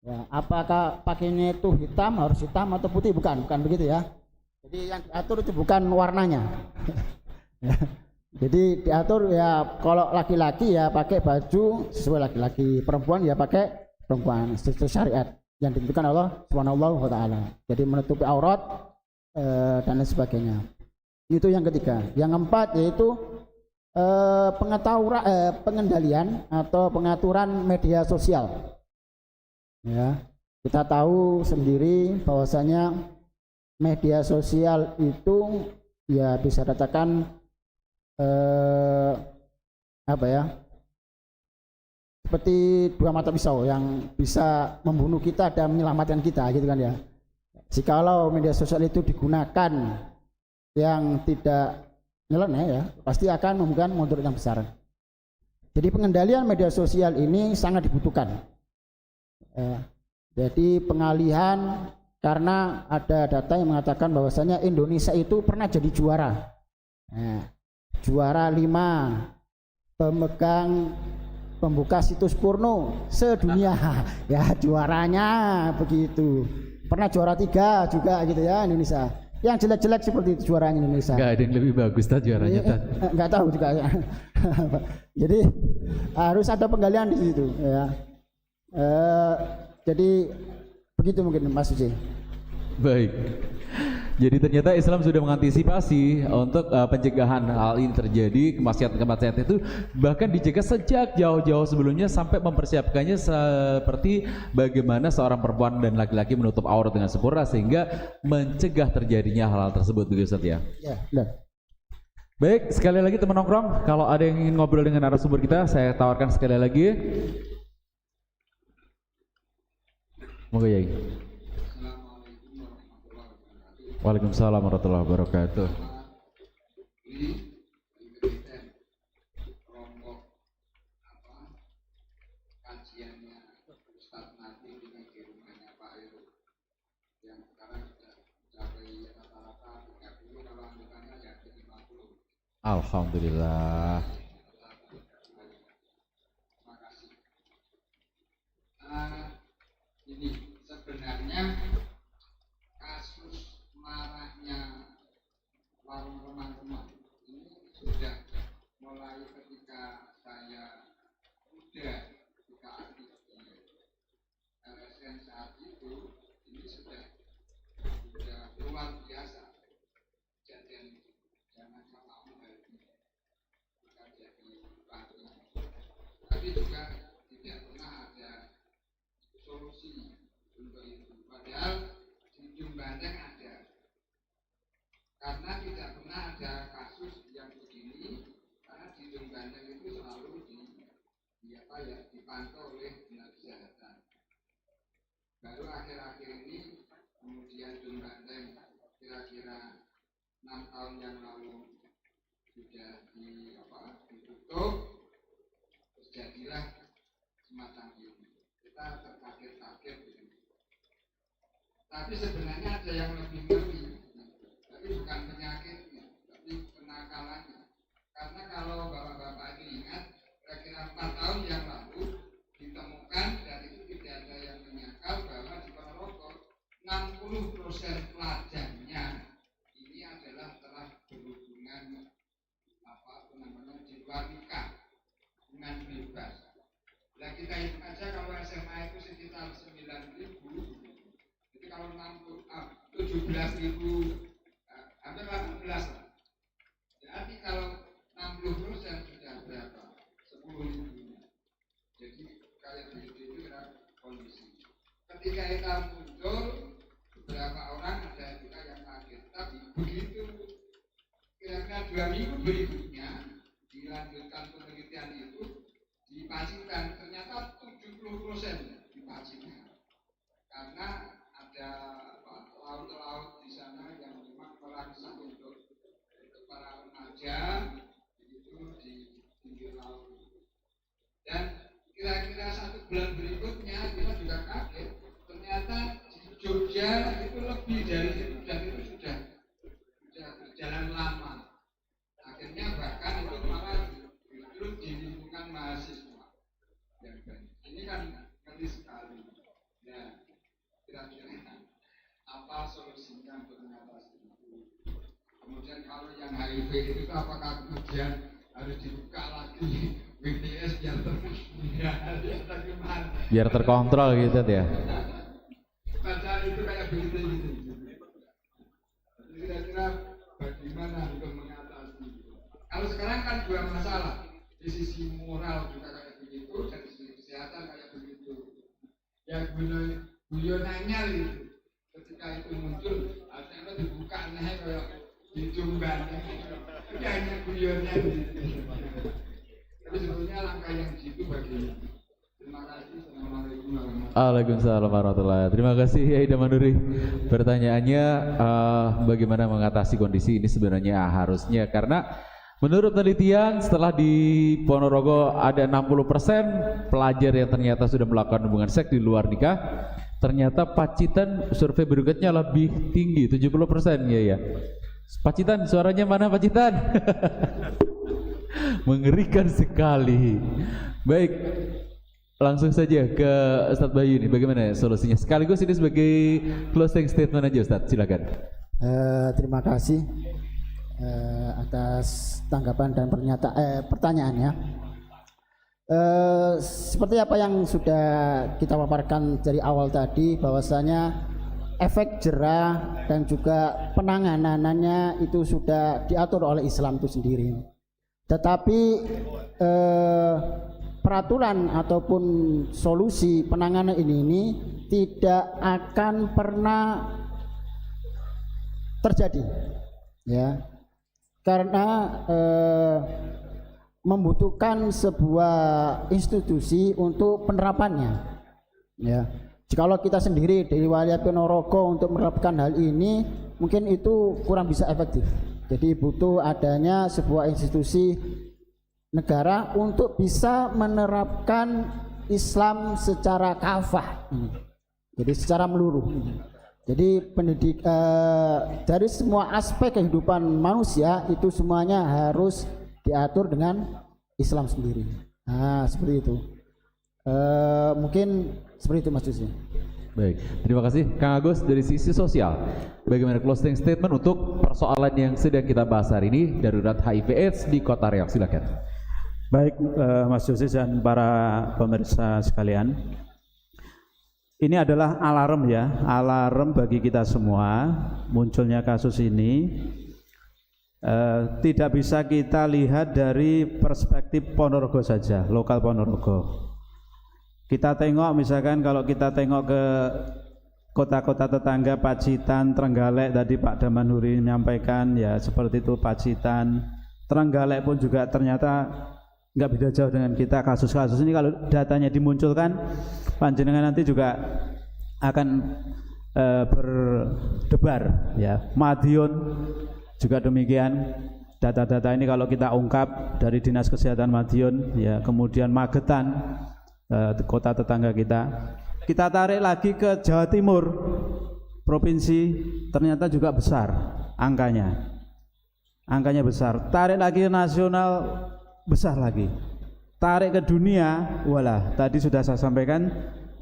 Ya, apakah pakaiannya itu hitam harus hitam atau putih? Bukan begitu ya. Jadi yang diatur itu bukan warnanya. Ya, jadi diatur ya kalau laki-laki ya pakai baju sesuai laki-laki, perempuan ya pakai perempuan sesuai syariat yang ditentukan Allah Subhanahu wa taala. Jadi menutupi aurat dan lain sebagainya. Itu yang ketiga. Yang keempat yaitu pengendalian atau pengaturan media sosial. Ya, kita tahu sendiri bahwasanya media sosial itu ya bisa dikatakan seperti dua mata pisau yang bisa membunuh kita dan menyelamatkan kita gitu kan ya. Jikalau media sosial itu digunakan yang tidak nyeleneh ya, pasti akan memberikan mudarat yang besar. Jadi pengendalian media sosial ini sangat dibutuhkan. Jadi pengalihan, karena ada data yang mengatakan bahwasanya Indonesia itu pernah jadi juara. Juara 5 pemegang pembuka situs porno sedunia. Ya, juaranya begitu. Pernah juara 3 juga gitu ya Indonesia. Yang jelek-jelek seperti itu juaranya Indonesia. Enggak ada yang lebih bagus Tad juaranya Tad. Enggak tahu juga ya. Jadi harus ada penggalian di situ ya. Jadi begitu mungkin Mas Suci. Baik. Jadi ternyata Islam sudah mengantisipasi untuk pencegahan hal ini terjadi, kemaksiatan itu bahkan dicegah sejak jauh-jauh sebelumnya sampai mempersiapkannya seperti bagaimana seorang perempuan dan laki-laki menutup aurat dengan sempurna sehingga mencegah terjadinya hal-hal tersebut begitu Ustaz ya. Ya, benar. Baik, sekali lagi teman nongkrong, kalau ada yang ingin ngobrol dengan narasumber kita, saya tawarkan sekali lagi. Moga Yai. Waalaikumsalam warahmatullahi wabarakatuh. Alhamdulillah. Ini sebenarnya kasus maraknya warung remang-remang ini sudah mulai ketika saya muda, ketika aktif di LSM saat itu, ini sudah luar biasa. Kejadian jangan sama bukan jadi batu, tapi juga tidak pernah ada solusi untuk itu. Padahal di Jumbandang ada, karena tidak pernah ada kasus yang begini, karena di Jumbandang itu selalu dipantau oleh dinas kesehatan. Baru akhir-akhir ini kemudian Jumbandang kira-kira 6 tahun yang lalu sudah ditutup, terjadilah semacam ini. Kita terkaget-kaget begitu. Tapi sebenarnya ada yang lebih ngeri, tapi bukan penyakitnya, tapi kenakalannya. Karena kalau bapak-bapak ini ingat, kira-kira 4 tahun yang lalu ditemukan dan itu tidak ada yang menyangkal bahwa di Ponorogo 60% pelajarnya ini adalah telah berhubungan di luar nikah, hubungan bebas. Nah kita hitung aja kalau SMA itu sekitar 9.000, jadi kalau 17.000, hampir 18 lah. Jadi kalau 60% sudah berapa? 10.000. Jadi kayak begitu itu kondisi. Ketika kita muncul, beberapa orang ada juga yang kaget. Tapi begitu kira-kira 2 minggu berikutnya dilanjutkan penelitian itu di Pacitan, ternyata 70% di Pacitan, karena ada laut-laut di sana yang memang merangsang untuk para remaja itu di pinggir laut. Dan kira-kira 1 bulan berikutnya kita juga kaget, ternyata di Jogja itu lebih dari itu, dan itu sudah berjalan lama. Akhirnya bahkan itu malah justru di lingkungan mahasiswa yang banyak. Ini kan ngeri sekali. Nah, kira-kira apa solusinya untuk mengatasi itu? Kemudian kalau yang HIV itu apakah kemudian harus dibuka lagi BTS biar Biar terkontrol gitu ya. Baca itu kayak begitu. Kira-kira bagaimana untuk mengatasi? Kalau sekarang kan 2 masalah, di sisi moral juga kayak begitu, dan di sisi kesehatan kayak begitu. Ya guyonannya itu, ketika itu muncul, artinya dibuka nih kayak di Jumbandang, itu hanya guyonan gitu. Tapi sebetulnya langkah yang jitu bagaimana? Terima kasih. Assalamualaikum warahmatullahi wabarakatuh. Waalaikumsalam warahmatullahi wabarakatuh. Terima kasih Aida Manduri. Pertanyaannya bagaimana mengatasi kondisi ini sebenarnya harusnya, karena menurut penelitian setelah di Ponorogo ada 60% pelajar yang ternyata sudah melakukan hubungan seks di luar nikah, ternyata Pacitan survei berikutnya lebih tinggi 70% ya. Pacitan suaranya mana Pacitan? Mengerikan sekali. Baik, langsung saja ke Ustadz Bayu ini, bagaimana solusinya? Sekaligus ini sebagai closing statement aja Ustadz, silakan. Terima kasih atas tanggapan dan pertanyaannya. Seperti apa yang sudah kita paparkan dari awal tadi, bahwasanya efek jerah dan juga penanganannya itu sudah diatur oleh Islam itu sendiri. Tetapi peraturan ataupun solusi penanganan ini tidak akan pernah terjadi, ya, karena membutuhkan sebuah institusi untuk penerapannya, ya. Kalau kita sendiri dari Wilayah Ponorogo untuk menerapkan hal ini mungkin itu kurang bisa efektif. Jadi butuh adanya sebuah institusi negara untuk bisa menerapkan Islam secara kafah, jadi secara meluruh. Jadi dari semua aspek kehidupan manusia itu semuanya harus diatur dengan Islam sendiri. Nah, seperti itu. Mungkin seperti itu Mas Jussi. Baik, terima kasih Kang Agus. Dari sisi sosial, bagaimana closing statement untuk persoalan yang sedang kita bahas hari ini, darurat HIV/AIDS di Kota Riau? Silakan. Baik, Mas Jussi dan para pemirsa sekalian, ini adalah alarm ya, alarm bagi kita semua. Munculnya kasus ini tidak bisa kita lihat dari perspektif Ponorogo saja, lokal Ponorogo. Kita tengok misalkan kalau kita tengok ke kota-kota tetangga Pacitan, Trenggalek, tadi Pak Damanhuri menyampaikan ya seperti itu, Pacitan, Trenggalek pun juga ternyata nggak beda jauh dengan kita. Kasus-kasus ini kalau datanya dimunculkan, panjenengan nanti juga akan berdebar ya. Madiun juga demikian. Data-data ini kalau kita ungkap dari Dinas Kesehatan Madiun ya, kemudian Magetan, kota tetangga kita tarik lagi ke Jawa Timur, provinsi, ternyata juga besar angkanya besar. Tarik lagi ke nasional, besar lagi. Tarik ke dunia, walah, tadi sudah saya sampaikan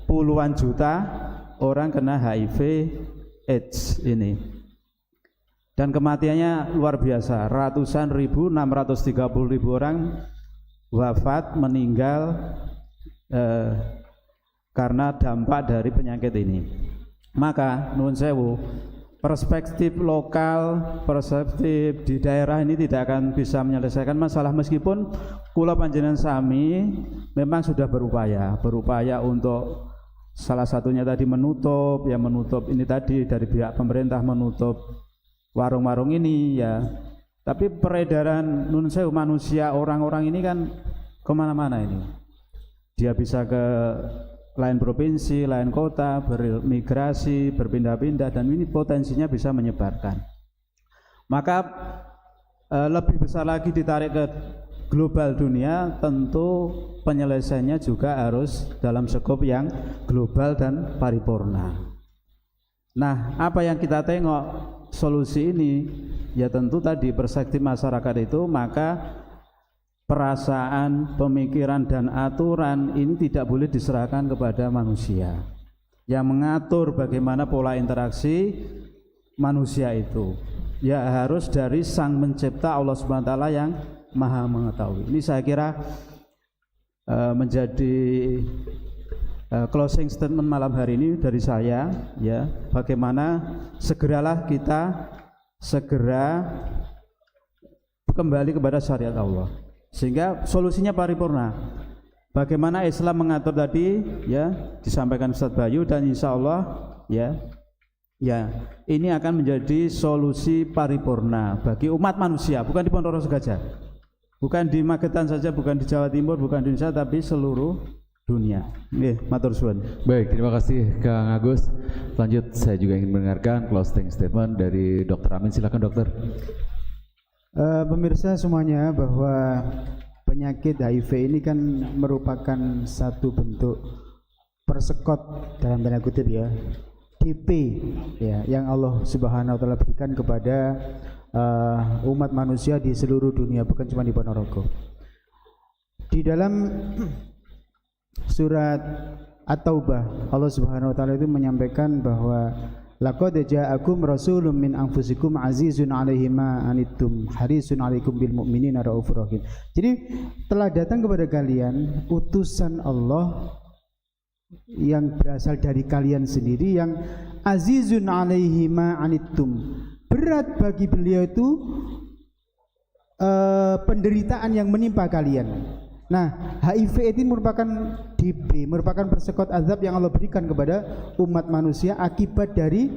puluhan juta orang kena HIV/AIDS ini, dan kematiannya luar biasa, ratusan ribu, 630.000 orang wafat, meninggal karena dampak dari penyakit ini. Maka nuwun sewu, perspektif lokal, perspektif di daerah ini tidak akan bisa menyelesaikan masalah, meskipun kula panjenengan sami memang sudah berupaya untuk salah satunya tadi menutup ini tadi dari pihak pemerintah, menutup warung-warung ini ya. Tapi peredaran nuwun sewu manusia, orang-orang ini kan kemana-mana ini. Dia bisa ke lain provinsi, lain kota, bermigrasi, berpindah-pindah, dan ini potensinya bisa menyebarkan. Maka lebih besar lagi ditarik ke global dunia, tentu penyelesaiannya juga harus dalam skop yang global dan paripurna. Nah, apa yang kita tengok solusi ini? Ya tentu tadi perspektif masyarakat itu, maka perasaan, pemikiran, dan aturan ini tidak boleh diserahkan kepada manusia. Yang mengatur bagaimana pola interaksi manusia itu ya harus dari Sang Pencipta Allah Subhanahu wa taala yang Maha mengetahui. Ini saya kira menjadi closing statement malam hari ini dari saya ya, bagaimana segeralah kita kembali kepada syariat Allah, sehingga solusinya paripurna. Bagaimana Islam mengatur tadi ya, disampaikan Ustaz Bayu, dan insya Allah ya ini akan menjadi solusi paripurna bagi umat manusia, bukan di Ponorogo saja, bukan di Magetan saja, bukan di Jawa Timur, bukan di Indonesia, tapi seluruh dunia. Matur suwun. Baik, terima kasih Kang Agus. Lanjut, saya juga ingin mendengarkan closing statement dari Dr. Amin. Silakan dokter. Pemirsa semuanya, bahwa penyakit HIV ini kan merupakan satu bentuk persekot dalam tanda kutip ya, DP ya, yang Allah Subhanahu wa taala berikan kepada umat manusia di seluruh dunia, bukan cuma di Ponorogo. Di dalam surat At-Taubah, Allah Subhanahu wa taala itu menyampaikan bahwa laqad ja'akum rasulun min anfusikum azizun 'alaihi ma anittum harisun 'alaikum bil mu'minina raufur rahim. Jadi telah datang kepada kalian utusan Allah yang berasal dari kalian sendiri, yang azizun 'alaihi ma anittum, berat bagi beliau itu penderitaan yang menimpa kalian. Nah, HIV ini merupakan DP, merupakan persekot azab yang Allah berikan kepada umat manusia akibat dari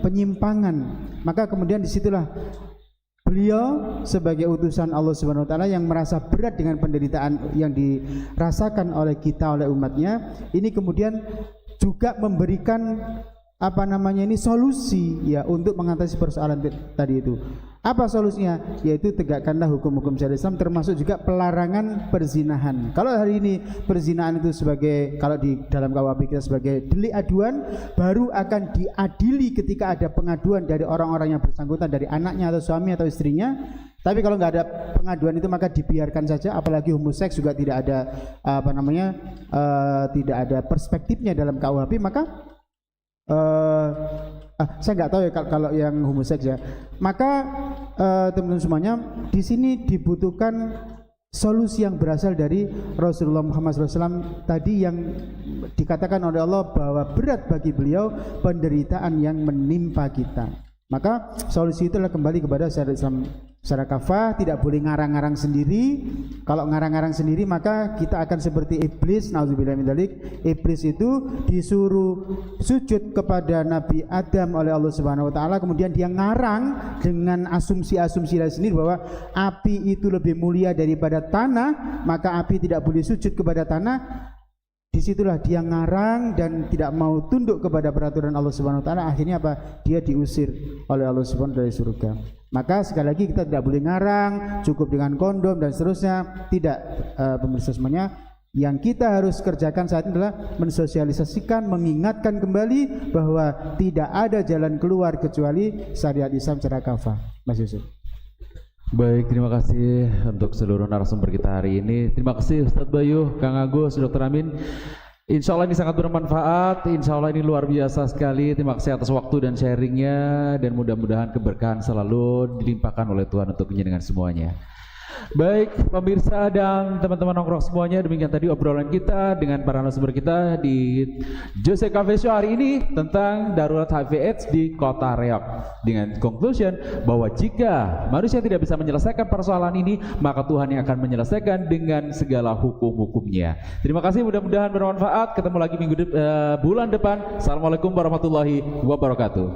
penyimpangan. Maka kemudian disitulah beliau sebagai utusan Allah Subhanahu wa taala yang merasa berat dengan penderitaan yang dirasakan oleh kita, oleh umatnya, ini kemudian juga memberikan solusi ya untuk mengatasi persoalan tadi itu. Apa solusinya? Yaitu tegakkanlah hukum-hukum syariat Islam, termasuk juga pelarangan perzinahan. Kalau hari ini perzinahan itu sebagai, kalau di dalam KUHP kita sebagai delik aduan, baru akan diadili ketika ada pengaduan dari orang-orang yang bersangkutan, dari anaknya atau suami atau istrinya. Tapi kalau nggak ada pengaduan itu maka dibiarkan saja. Apalagi homoseks juga tidak ada tidak ada perspektifnya dalam KUHP, maka saya nggak tahu ya kalau yang homoseks ya. Maka teman-teman semuanya, di sini dibutuhkan solusi yang berasal dari Rasulullah Muhammad SAW tadi, yang dikatakan oleh Allah bahwa berat bagi beliau penderitaan yang menimpa kita. Maka solusi itu adalah kembali kepada syariat Islam secara kafah, tidak boleh ngarang-ngarang sendiri. Kalau ngarang-ngarang sendiri maka kita akan seperti iblis, nauzubillah min dzalik. Iblis itu disuruh sujud kepada Nabi Adam oleh Allah Subhanahu wa taala, kemudian dia ngarang dengan asumsi-asumsi sendiri bahwa api itu lebih mulia daripada tanah, maka api tidak boleh sujud kepada tanah. Disitulah dia ngarang dan tidak mau tunduk kepada peraturan Allah Subhanahu wa taala. Akhirnya apa? Dia diusir oleh Allah Subhanahu wa taala dari surga. Maka sekali lagi kita tidak boleh ngarang, cukup dengan kondom dan seterusnya. Tidak, pemirsa semuanya. Yang kita harus kerjakan saat ini adalah mensosialisasikan, mengingatkan kembali bahwa tidak ada jalan keluar kecuali syariat Islam secara kafah. Mas Yusuf. Baik, terima kasih untuk seluruh narasumber kita hari ini. Terima kasih Ustadz Bayu, Kang Agus, Dr. Amin. Insya Allah ini sangat bermanfaat, insya Allah ini luar biasa sekali. Terima kasih atas waktu dan sharingnya, dan mudah-mudahan keberkahan selalu dilimpahkan oleh Tuhan untuk menyenangkan semuanya. Baik pemirsa dan teman-teman nongkrong semuanya, demikian tadi obrolan kita dengan para narasumber kita di Jose Cafe Show hari ini tentang darurat HIV/AIDS di Kota Reog, dengan conclusion bahwa jika manusia tidak bisa menyelesaikan persoalan ini, maka Tuhan yang akan menyelesaikan dengan segala hukum-hukumnya. Terima kasih, mudah-mudahan bermanfaat. Ketemu lagi bulan depan. Assalamualaikum warahmatullahi wabarakatuh.